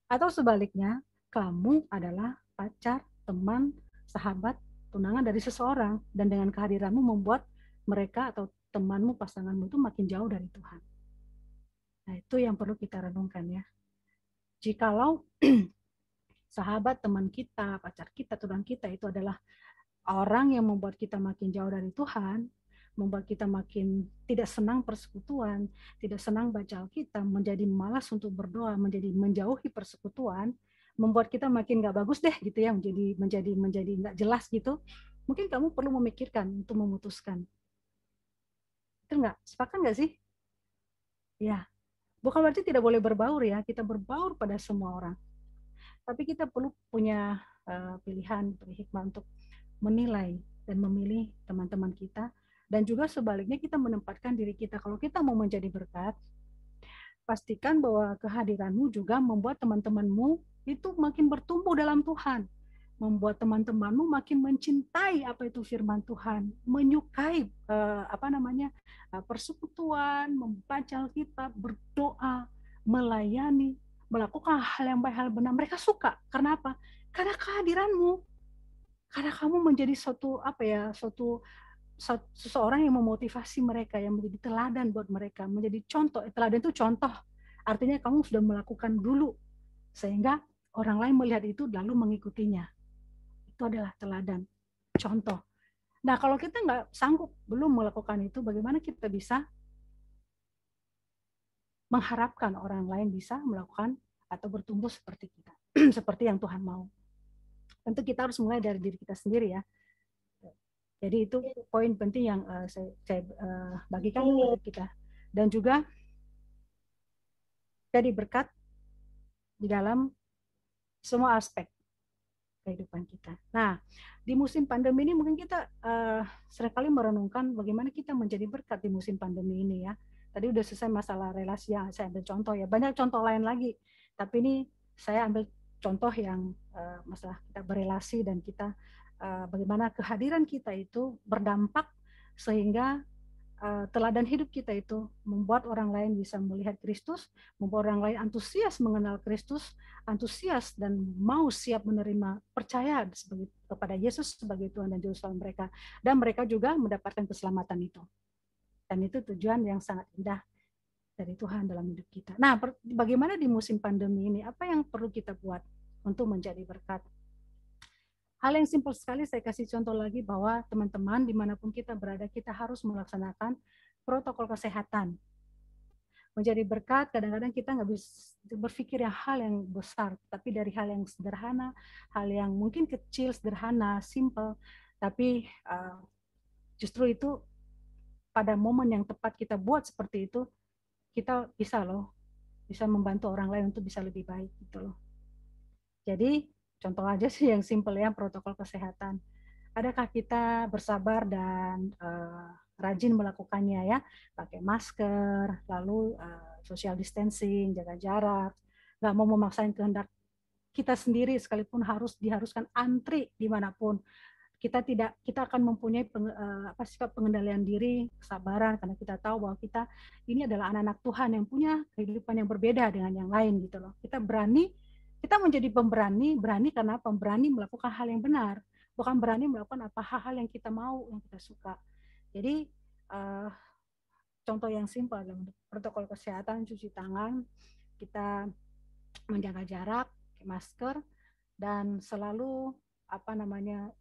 Atau sebaliknya, kamu adalah pacar, teman, sahabat, tunangan dari seseorang, dan dengan kehadiranmu membuat mereka atau temanmu, pasanganmu itu makin jauh dari Tuhan. Nah, itu yang perlu kita renungkan ya. Jikalau sahabat, teman kita, pacar kita, tunangan kita itu adalah orang yang membuat kita makin jauh dari Tuhan, membuat kita makin tidak senang persekutuan, tidak senang baca Alkitab, menjadi malas untuk berdoa, menjauhi persekutuan, membuat kita makin nggak bagus deh gitu ya, menjadi nggak jelas gitu. Mungkin kamu perlu memikirkan untuk memutuskan. Itu nggak? Sepakat nggak sih? Ya, bukan berarti tidak boleh berbaur ya, kita berbaur pada semua orang. Tapi kita perlu punya pilihan, hikmah untuk menilai dan memilih teman-teman kita, dan juga sebaliknya kita menempatkan diri kita. Kalau kita mau menjadi berkat, pastikan bahwa kehadiranmu juga membuat teman-temanmu itu makin bertumbuh dalam Tuhan, membuat teman-temanmu makin mencintai apa itu firman Tuhan, menyukai persekutuan, membaca Alkitab, berdoa, melayani, melakukan hal yang baik, hal benar. Mereka suka. Karena apa? Karena kehadiranmu. Karena kamu menjadi seseorang yang memotivasi mereka, yang menjadi teladan buat mereka, menjadi contoh. Teladan itu contoh. Artinya kamu sudah melakukan dulu, sehingga orang lain melihat itu lalu mengikutinya. Itu adalah teladan, contoh. Nah, kalau kita nggak sanggup, belum melakukan itu, bagaimana kita bisa mengharapkan orang lain bisa melakukan atau bertumbuh seperti kita, seperti yang Tuhan mau? Tentu kita harus mulai dari diri kita sendiri ya. Jadi itu poin penting yang saya bagikan kepada kita. Dan juga jadi berkat di dalam semua aspek kehidupan kita. Nah, di musim pandemi ini mungkin kita seringkali merenungkan bagaimana kita menjadi berkat di musim pandemi ini ya. Tadi udah selesai masalah relasi, yang saya ambil contoh ya. Banyak contoh lain lagi. Tapi ini saya ambil contoh yang masalah kita berelasi dan kita bagaimana kehadiran kita itu berdampak sehingga teladan hidup kita itu membuat orang lain bisa melihat Kristus, membuat orang lain antusias mengenal Kristus, antusias dan mau siap menerima percaya kepada Yesus sebagai Tuhan dan Juru Selamat mereka, dan mereka juga mendapatkan keselamatan itu. Dan itu tujuan yang sangat indah dari Tuhan dalam hidup kita. Nah, bagaimana di musim pandemi ini? Apa yang perlu kita buat untuk menjadi berkat? Hal yang simpel sekali, saya kasih contoh lagi bahwa teman-teman dimanapun kita berada, kita harus melaksanakan protokol kesehatan. Menjadi berkat, kadang-kadang kita nggak bisa berpikir hal yang besar, tapi dari hal yang sederhana, hal yang mungkin kecil, sederhana, simple, tapi justru itu pada momen yang tepat kita buat seperti itu, kita bisa membantu orang lain untuk bisa lebih baik gitu loh. Jadi contoh aja sih yang simple ya, protokol kesehatan. Adakah kita bersabar dan rajin melakukannya ya? Pakai masker, lalu social distancing, jaga jarak, nggak mau memaksain kehendak kita sendiri sekalipun diharuskan antri dimanapun. Kita akan mempunyai sikap pengendalian diri, kesabaran, karena kita tahu bahwa kita ini adalah anak-anak Tuhan yang punya kehidupan yang berbeda dengan yang lain gitu loh. Kita menjadi pemberani, berani karena pemberani melakukan hal yang benar, bukan berani melakukan hal-hal yang kita mau, yang kita suka. Jadi contoh yang simpel adalah protokol kesehatan, cuci tangan, kita menjaga jarak, pakai masker, dan selalu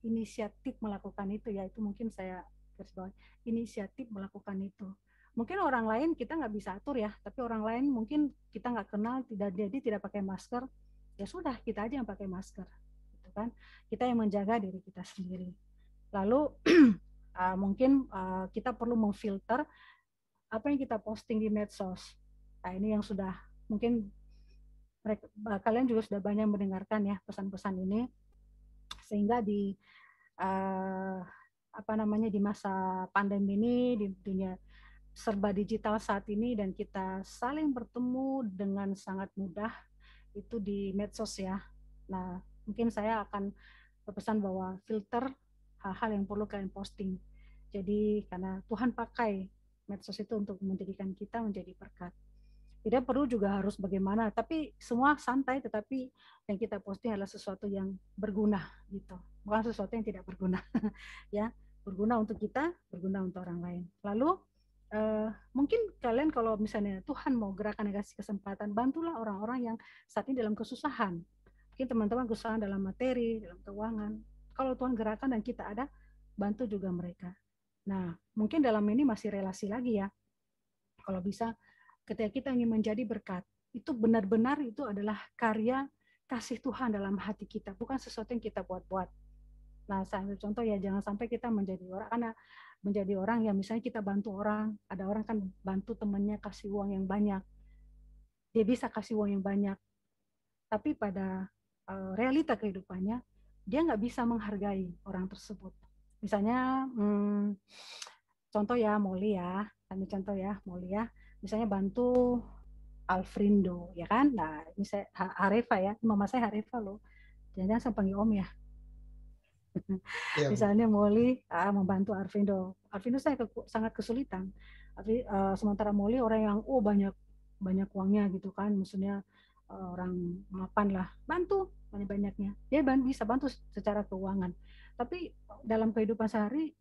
inisiatif melakukan itu ya, itu mungkin saya garis bawah, inisiatif melakukan itu. Mungkin orang lain kita nggak bisa atur ya, tapi orang lain mungkin kita nggak kenal, tidak pakai masker, ya sudah kita aja yang pakai masker, gitu kan? Kita yang menjaga diri kita sendiri. Lalu mungkin kita perlu memfilter apa yang kita posting di medsos. Nah ini yang sudah mungkin kalian juga sudah banyak mendengarkan ya pesan-pesan ini, sehingga di di masa pandemi ini, di dunia serba digital saat ini, dan kita saling bertemu dengan sangat mudah itu di medsos ya. Nah, mungkin saya akan berpesan bahwa filter hal-hal yang perlu kalian posting. Jadi karena Tuhan pakai medsos itu untuk menjadikan kita menjadi berkat. Tidak perlu juga harus bagaimana, tapi semua santai, tetapi yang kita posting adalah sesuatu yang berguna gitu, bukan sesuatu yang tidak berguna. Ya, berguna untuk kita, berguna untuk orang lain. Lalu mungkin kalian kalau misalnya Tuhan mau gerakan yang kasih kesempatan, bantulah orang-orang yang saat ini dalam kesusahan. Mungkin teman-teman kesusahan dalam materi, dalam keuangan. Kalau Tuhan gerakan dan kita ada, bantu juga mereka. Nah, mungkin dalam ini masih relasi lagi ya. Kalau bisa, ketika kita ingin menjadi berkat, itu benar-benar itu adalah karya kasih Tuhan dalam hati kita, bukan sesuatu yang kita buat-buat. Nah, saya ambil contoh ya, jangan sampai kita menjadi orang yang misalnya kita bantu orang, ada orang kan bantu temannya kasih uang yang banyak, dia bisa kasih uang yang banyak, tapi pada realita kehidupannya dia nggak bisa menghargai orang tersebut. Misalnya contoh ya Molly ya, kami contoh ya Molly ya, misalnya bantu Alfrindo ya kan, nah ini saya Harefa ya, mama saya Harefa loh, jangan saya panggil Om ya. Ya, misalnya Molly membantu Arvindo saya sangat kesulitan, sementara Molly orang yang banyak uangnya gitu kan, maksudnya orang mapan lah, bantu banyak-banyaknya, dia bisa bantu secara keuangan, tapi dalam kehidupan sehari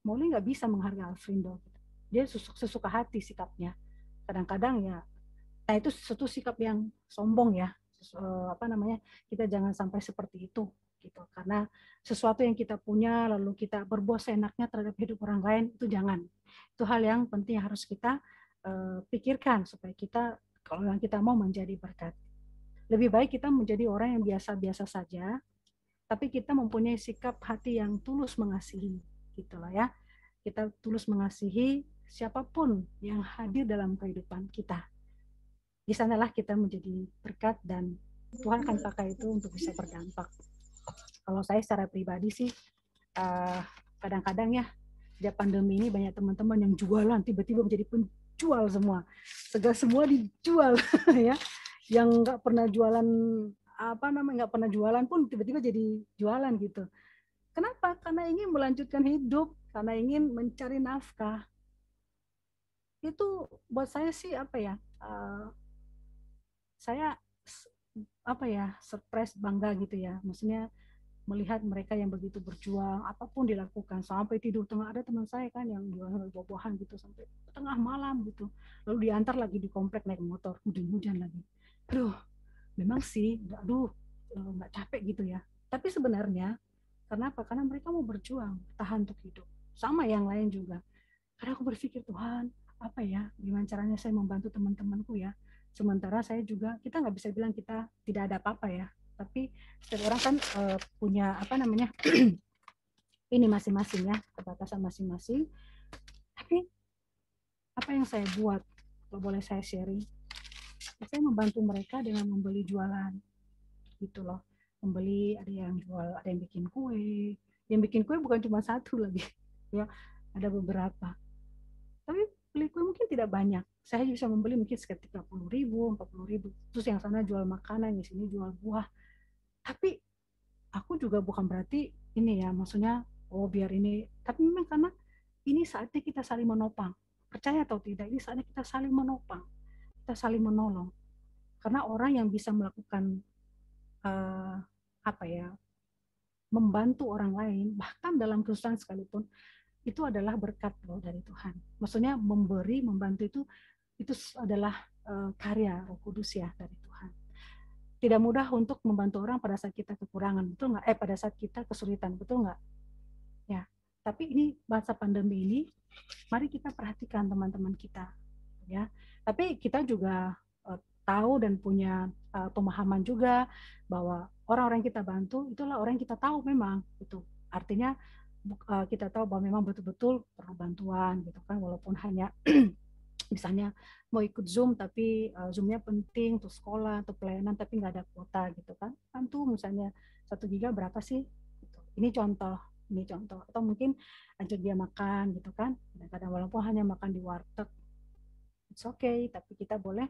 Molly nggak bisa menghargai Arvindo, dia sesuka hati sikapnya kadang-kadang ya. Nah itu suatu sikap yang sombong ya, kita jangan sampai seperti itu gitu, karena sesuatu yang kita punya lalu kita berbuat seenaknya terhadap hidup orang lain, itu jangan. Itu hal yang penting yang harus kita pikirkan supaya kita, kalau yang kita mau menjadi berkat, lebih baik kita menjadi orang yang biasa-biasa saja, tapi kita mempunyai sikap hati yang tulus mengasihi gitu lah ya. Kita tulus mengasihi siapapun yang hadir dalam kehidupan kita. Di sanalah kita menjadi berkat dan Tuhan akan pakai itu untuk bisa berdampak. Kalau saya secara pribadi sih, kadang-kadang ya, sejak pandemi ini banyak teman-teman yang jualan, tiba-tiba menjadi penjual semua. Semua dijual, ya. Yang nggak pernah jualan, nggak pernah jualan pun tiba-tiba jadi jualan gitu. Kenapa? Karena ingin melanjutkan hidup, karena ingin mencari nafkah. itu buat saya sih apa ya? Saya apa ya, surprise, bangga gitu ya. Maksudnya melihat mereka yang begitu berjuang, apapun dilakukan sampai tidur tengah. Ada teman saya kan yang jualan buah-buahan gitu sampai tengah malam gitu. Lalu diantar lagi di komplek naik motor, hujan-hujan lagi. Aduh, memang sih, aduh, nggak capek gitu ya. Tapi sebenarnya karena apa? Karena mereka mau berjuang, tahan untuk hidup. Sama yang lain juga. Karena aku berpikir, Tuhan, apa ya, gimana caranya saya membantu teman-temanku ya. Sementara saya juga, kita nggak bisa bilang kita tidak ada apa-apa ya. Tapi setiap orang kan punya apa namanya, ini masing-masing ya, keterbatasan masing-masing. Tapi apa yang saya buat, kalau boleh saya sharing, saya membantu mereka dengan membeli jualan, gitu loh. Membeli, ada yang jual, ada yang bikin kue. Yang bikin kue bukan cuma satu lagi, ya, ada beberapa. Tapi beli kue mungkin tidak banyak. Saya bisa membeli mungkin sekitar 30.000, 40.000. Terus yang sana jual makanan, di sini jual buah. Tapi aku juga bukan berarti ini ya, maksudnya oh biar ini. Tapi memang karena ini saatnya kita saling menopang. Percaya atau tidak, ini saatnya kita saling menopang. Kita saling menolong. Karena orang yang bisa melakukan apa ya, membantu orang lain, bahkan dalam kesusahan sekalipun, itu adalah berkat loh dari Tuhan. Maksudnya memberi, membantu itu adalah karya Roh Kudus ya dari Tuhan. Tidak mudah untuk membantu orang pada saat kita kekurangan, betul nggak? Pada saat kita kesulitan, betul nggak? Ya. Tapi ini masa pandemi ini, mari kita perhatikan teman-teman kita, ya. Tapi kita juga tahu dan punya pemahaman juga bahwa orang-orang yang kita bantu itulah orang yang kita tahu memang itu. Artinya kita tahu bahwa memang betul-betul perlu bantuan gitu kan, walaupun hanya misalnya mau ikut Zoom tapi Zoom-nya penting untuk sekolah atau pelayanan tapi nggak ada kuota gitu kan, bantu misalnya 1 giga berapa sih gitu. Ini contoh atau mungkin ajak dia makan gitu kan, kadang-kadang walaupun hanya makan di warteg, it's okay, tapi kita boleh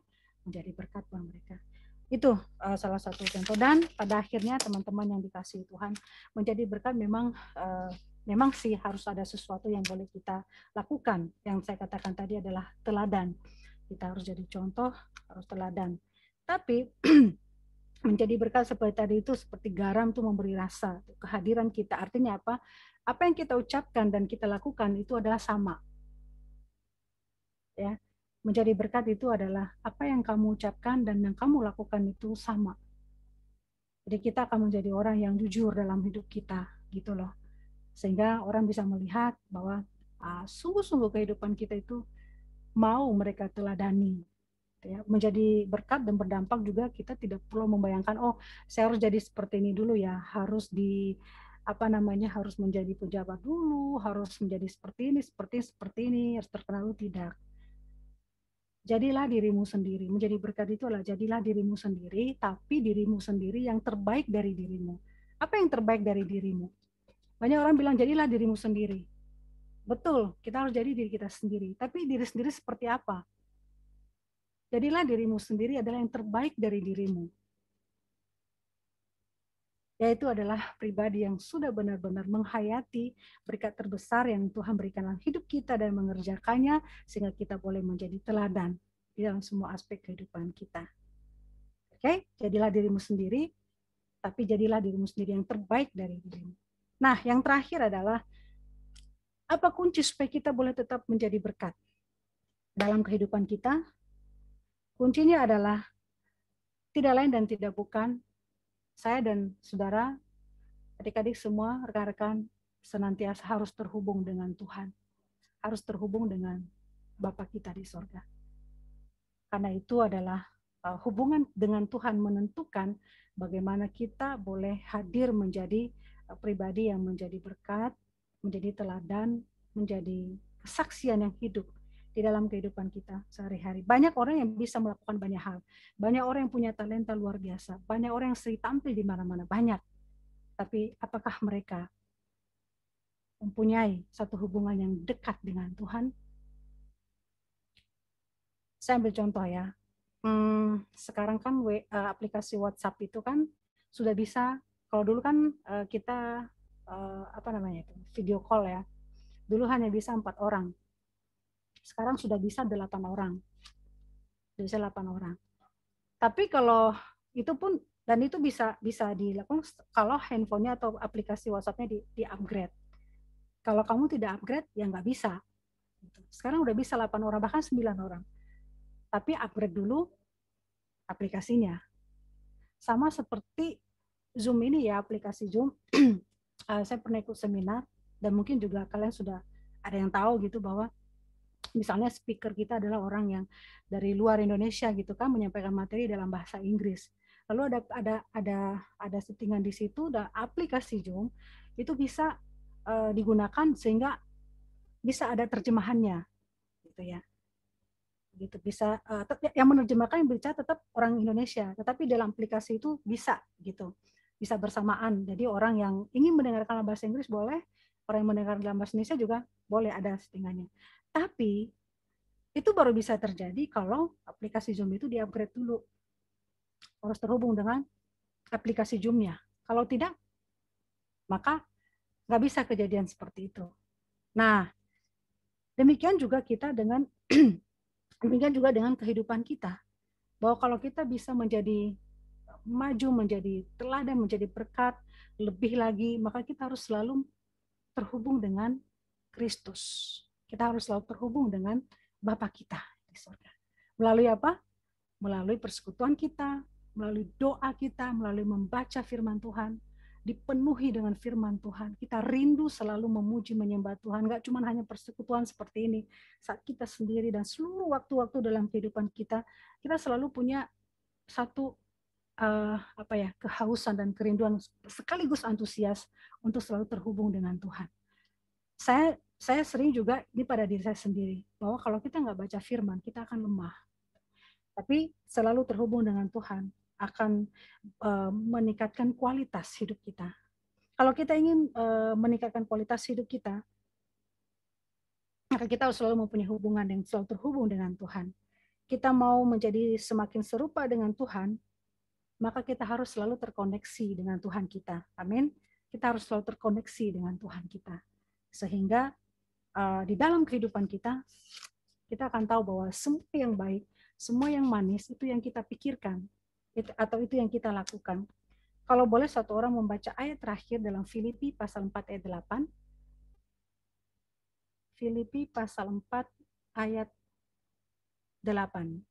menjadi berkat buat mereka. Itu salah satu contoh. Dan pada akhirnya teman-teman yang dikasihi Tuhan, menjadi berkat memang memang sih harus ada sesuatu yang boleh kita lakukan. Yang saya katakan tadi adalah teladan. Kita harus jadi contoh, harus teladan. Tapi menjadi berkat seperti tadi itu seperti garam tuh memberi rasa. Kehadiran kita artinya apa? Apa yang kita ucapkan dan kita lakukan itu adalah sama. Ya. Menjadi berkat itu adalah apa yang kamu ucapkan dan yang kamu lakukan itu sama. Jadi kita akan menjadi orang yang jujur dalam hidup kita, gitu loh. Sehingga orang bisa melihat bahwa sungguh-sungguh kehidupan kita itu mau mereka teladani. Ya, menjadi berkat dan berdampak juga kita tidak perlu membayangkan, oh saya harus jadi seperti ini dulu ya, harus harus menjadi pejabat dulu, harus menjadi seperti ini, harus terkenal, tidak. Jadilah dirimu sendiri. Menjadi berkat itu adalah jadilah dirimu sendiri, tapi dirimu sendiri yang terbaik dari dirimu. Apa yang terbaik dari dirimu? Banyak orang bilang jadilah dirimu sendiri. Betul, kita harus jadi diri kita sendiri. Tapi diri sendiri seperti apa? Jadilah dirimu sendiri adalah yang terbaik dari dirimu. Yaitu adalah pribadi yang sudah benar-benar menghayati berkat terbesar yang Tuhan berikan dalam hidup kita dan mengerjakannya sehingga kita boleh menjadi teladan di dalam semua aspek kehidupan kita. Oke, jadilah dirimu sendiri, tapi jadilah dirimu sendiri yang terbaik dari dirimu. Nah, yang terakhir adalah apa kunci supaya kita boleh tetap menjadi berkat dalam kehidupan kita? Kuncinya adalah tidak lain dan tidak bukan saya dan saudara, adik-adik semua, rekan-rekan senantiasa harus terhubung dengan Tuhan. Harus terhubung dengan Bapa kita di sorga. Karena itu adalah hubungan dengan Tuhan menentukan bagaimana kita boleh hadir menjadi pribadi yang menjadi berkat, menjadi teladan, menjadi kesaksian yang hidup di dalam kehidupan kita sehari-hari. Banyak orang yang bisa melakukan banyak hal. Banyak orang yang punya talenta luar biasa. Banyak orang yang sering tampil di mana-mana. Banyak. Tapi apakah mereka mempunyai satu hubungan yang dekat dengan Tuhan? Saya ambil contoh ya. Sekarang kan aplikasi WhatsApp itu kan sudah bisa. Kalau dulu kan kita video call ya. Dulu hanya bisa 4 orang. sekarang sudah bisa 8 orang. Bisa 8 orang. Tapi kalau itu pun, dan itu bisa dilakukan kalau handphonenya atau aplikasi WhatsApp-nya di upgrade. Kalau kamu tidak upgrade, ya nggak bisa. Sekarang udah bisa 8 orang, bahkan 9 orang. Tapi upgrade dulu aplikasinya. Sama seperti Zoom ini ya, aplikasi Zoom. Saya pernah ikut seminar, dan mungkin juga kalian sudah ada yang tahu gitu bahwa misalnya speaker kita adalah orang yang dari luar Indonesia gitu kan, menyampaikan materi dalam bahasa Inggris. Lalu ada settingan di situ, dan aplikasi Zoom itu bisa digunakan sehingga bisa ada terjemahannya, gitu ya. Gitu bisa yang menerjemahkan yang berbicara tetap orang Indonesia, tetapi dalam aplikasi itu bisa gitu, bisa bersamaan. Jadi orang yang ingin mendengarkan bahasa Inggris boleh, orang yang mendengarkan dalam bahasa Indonesia juga boleh, ada settingannya. Tapi itu baru bisa terjadi kalau aplikasi Zoom itu di-upgrade dulu. Harus terhubung dengan aplikasi Zoom-nya. Kalau tidak, maka nggak bisa kejadian seperti itu. Nah, demikian juga kita dengan demikian juga dengan kehidupan kita. Bahwa kalau kita bisa menjadi maju, menjadi teladan, menjadi berkat, lebih lagi, maka kita harus selalu terhubung dengan Kristus. Kita harus selalu terhubung dengan Bapa kita di surga. Melalui apa? Melalui persekutuan kita, melalui doa kita, melalui membaca firman Tuhan, dipenuhi dengan firman Tuhan. Kita rindu selalu memuji, menyembah Tuhan. Nggak cuma hanya persekutuan seperti ini. Saat kita sendiri dan seluruh waktu-waktu dalam kehidupan kita, kita selalu punya satu kehausan dan kerinduan sekaligus antusias untuk selalu terhubung dengan Tuhan. Saya sering juga, ini pada diri saya sendiri, bahwa kalau kita nggak baca firman, kita akan lemah. Tapi selalu terhubung dengan Tuhan akan meningkatkan kualitas hidup kita. Kalau kita ingin meningkatkan kualitas hidup kita, maka kita harus selalu mempunyai hubungan yang selalu terhubung dengan Tuhan. Kita mau menjadi semakin serupa dengan Tuhan, maka kita harus selalu terkoneksi dengan Tuhan kita. Amin. Kita harus selalu terkoneksi dengan Tuhan kita. Sehingga di dalam kehidupan kita, kita akan tahu bahwa semua yang baik, semua yang manis, itu yang kita pikirkan, atau itu yang kita lakukan. Kalau boleh satu orang membaca ayat terakhir dalam Filipi pasal 4 ayat 8. Filipi pasal 4 ayat 8.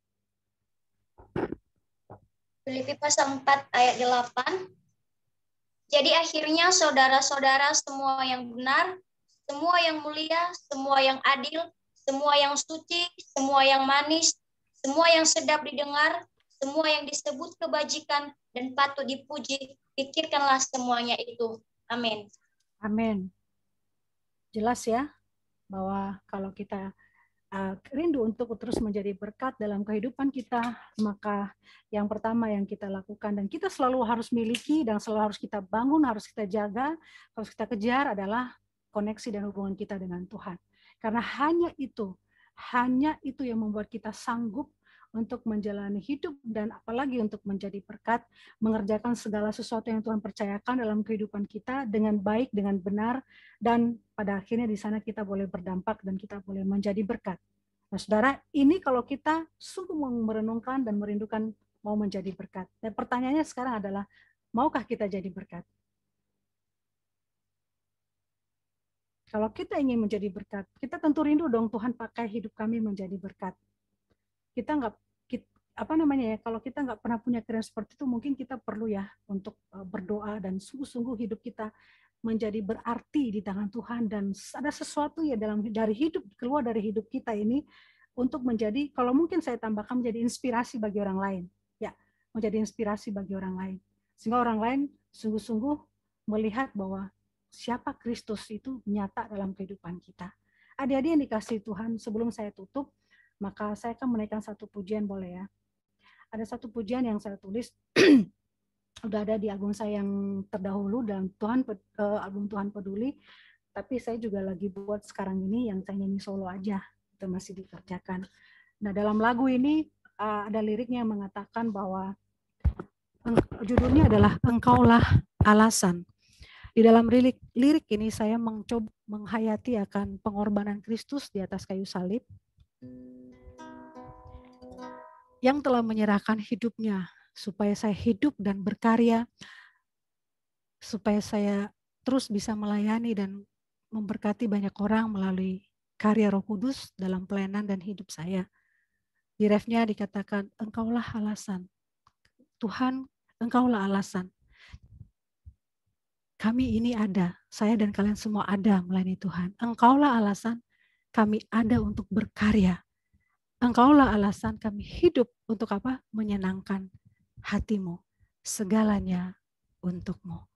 Filipi pasal 4 ayat 8. Jadi akhirnya saudara-saudara, semua yang benar, semua yang mulia, semua yang adil, semua yang suci, semua yang manis, semua yang sedap didengar, semua yang disebut kebajikan dan patut dipuji, pikirkanlah semuanya itu. Amin. Amin. Jelas ya, bahwa kalau kita rindu untuk terus menjadi berkat dalam kehidupan kita, maka yang pertama yang kita lakukan dan kita selalu harus miliki dan selalu harus kita bangun, harus kita jaga, harus kita kejar adalah koneksi dan hubungan kita dengan Tuhan. Karena hanya itu yang membuat kita sanggup untuk menjalani hidup dan apalagi untuk menjadi berkat, mengerjakan segala sesuatu yang Tuhan percayakan dalam kehidupan kita dengan baik, dengan benar, dan pada akhirnya di sana kita boleh berdampak dan kita boleh menjadi berkat. Nah, saudara, ini kalau kita sungguh merenungkan dan merindukan mau menjadi berkat. Dan pertanyaannya sekarang adalah, maukah kita jadi berkat? Kalau kita ingin menjadi berkat, kita tentu rindu dong Tuhan pakai hidup kami menjadi berkat. Kita nggak, kalau kita nggak pernah punya kerinduan seperti itu, mungkin kita perlu ya untuk berdoa dan sungguh-sungguh hidup kita menjadi berarti di tangan Tuhan, dan ada sesuatu ya keluar dari hidup kita ini untuk menjadi, kalau mungkin saya tambahkan, menjadi inspirasi bagi orang lain. Ya, menjadi inspirasi bagi orang lain. Sehingga orang lain sungguh-sungguh melihat bahwa siapa Kristus itu nyata dalam kehidupan kita. Adik-adik yang dikasihi Tuhan, sebelum saya tutup, maka saya akan menaikkan satu pujian, boleh ya? Ada satu pujian yang saya tulis, udah ada di album saya yang terdahulu dalam album Tuhan Peduli, tapi saya juga lagi buat sekarang ini yang saya nyanyi solo aja, itu masih dikerjakan. Nah, dalam lagu ini ada liriknya yang mengatakan bahwa judulnya adalah Engkaulah Alasan. Di dalam lirik ini saya mencoba menghayati akan pengorbanan Kristus di atas kayu salib, yang telah menyerahkan hidupnya supaya saya hidup dan berkarya, supaya saya terus bisa melayani dan memberkati banyak orang melalui karya Roh Kudus dalam pelayanan dan hidup saya. Di refnya dikatakan, engkaulah alasan. Tuhan, engkaulah alasan. Kami ini ada, saya dan kalian semua ada melayani Tuhan. Engkaulah alasan kami ada untuk berkarya. Engkaulah alasan kami hidup untuk apa? Menyenangkan hatimu. Segalanya untukmu.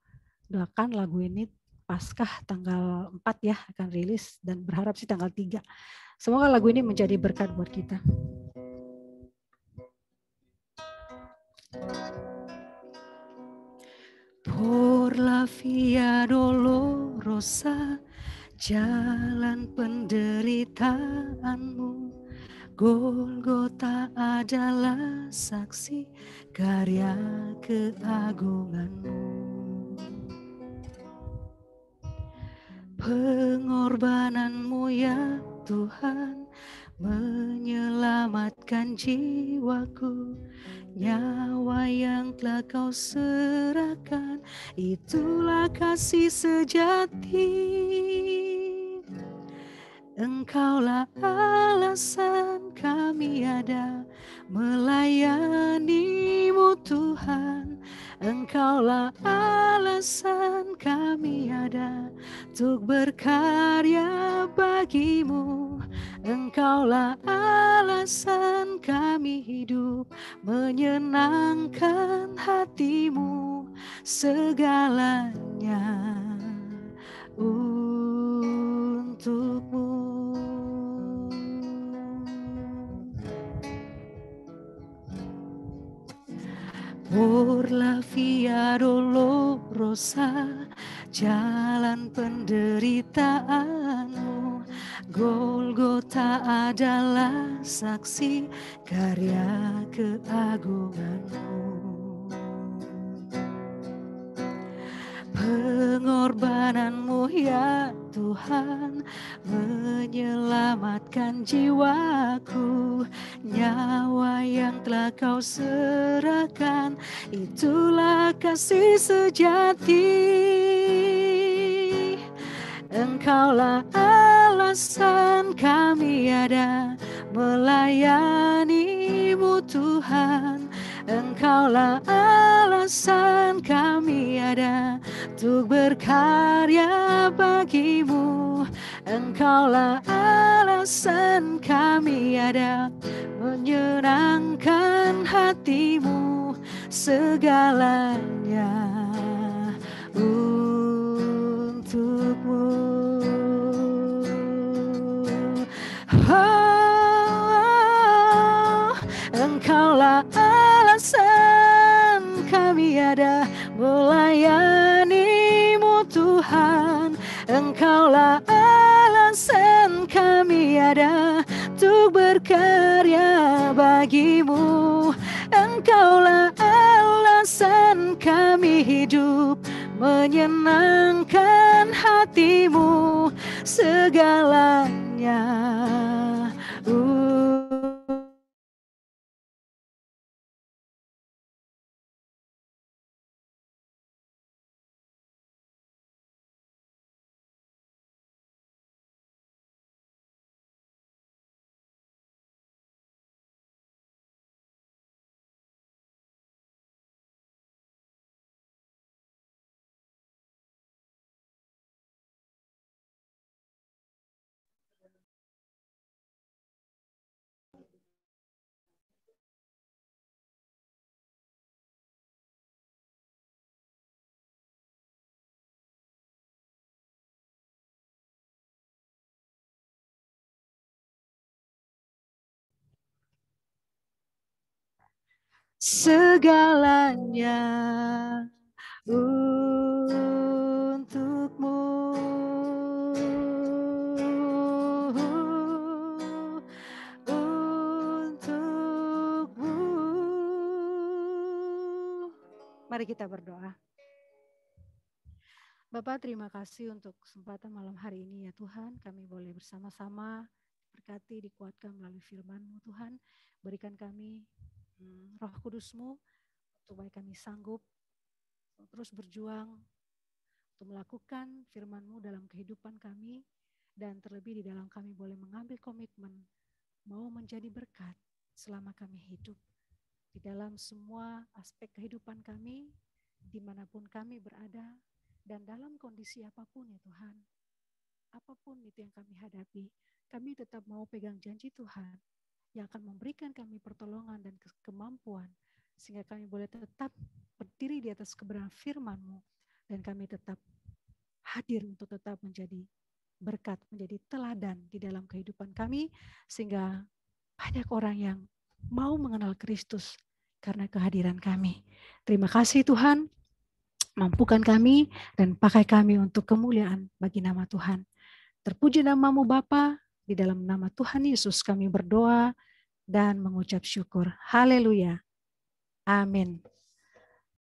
Doakan lagu ini Paskah tanggal 4 ya akan rilis dan berharap sih tanggal 3. Semoga lagu ini menjadi berkat buat kita. Por la via dolorosa, jalan penderitaanmu, Golgota adalah saksi karya keagunganmu. Pengorbananmu ya Tuhan menyelamatkan jiwaku. Nyawa yang telah kau serahkan, itulah kasih sejati. Engkaulah alasan kami ada melayani-Mu Tuhan. Engkaulah alasan kami ada untuk berkarya bagi-Mu. Engkaulah alasan kami hidup menyenangkan hati-Mu. Segalanya untukmu. Por la via dolorosa, jalan penderitaanmu, Golgota adalah saksi karya keagunganmu. Pengorbananmu ya Tuhan menyelamatkan jiwaku. Nyawa yang telah kau serahkan, itulah kasih sejati. Engkaulah alasan kami ada melayani-Mu Tuhan. Engkaulah alasan kami ada untuk berkarya bagi-Mu. Engkaulah alasan kami ada menyenangkan hati-Mu. Segalanya untukmu. Oh, engkaulah alasan kami ada melayani-Mu Tuhan. Engkaulah alasan kami ada untuk berkarya bagi-Mu. Engkaulah alasan kami hidup menyenangkan hati-Mu. Segalanya segalanya untukmu. Untukmu. Mari kita berdoa. Bapak, terima kasih untuk kesempatan malam hari ini ya Tuhan. Kami boleh bersama-sama diberkati, dikuatkan melalui firman-Mu Tuhan. Berikan kami Roh Kudus-Mu supaya kami sanggup terus berjuang untuk melakukan firman-Mu dalam kehidupan kami, dan terlebih di dalam kami boleh mengambil komitmen mau menjadi berkat selama kami hidup. Di dalam semua aspek kehidupan kami, dimanapun kami berada, dan dalam kondisi apapun ya Tuhan, apapun itu yang kami hadapi, kami tetap mau pegang janji Tuhan yang akan memberikan kami pertolongan dan kemampuan, sehingga kami boleh tetap berdiri di atas kebenaran firman-Mu, dan kami tetap hadir untuk tetap menjadi berkat, menjadi teladan di dalam kehidupan kami, sehingga banyak orang yang mau mengenal Kristus karena kehadiran kami. Terima kasih Tuhan, mampukan kami dan pakai kami untuk kemuliaan bagi nama Tuhan. Terpuji nama-Mu Bapa, di dalam nama Tuhan Yesus kami berdoa dan mengucap syukur. Haleluya. Amin.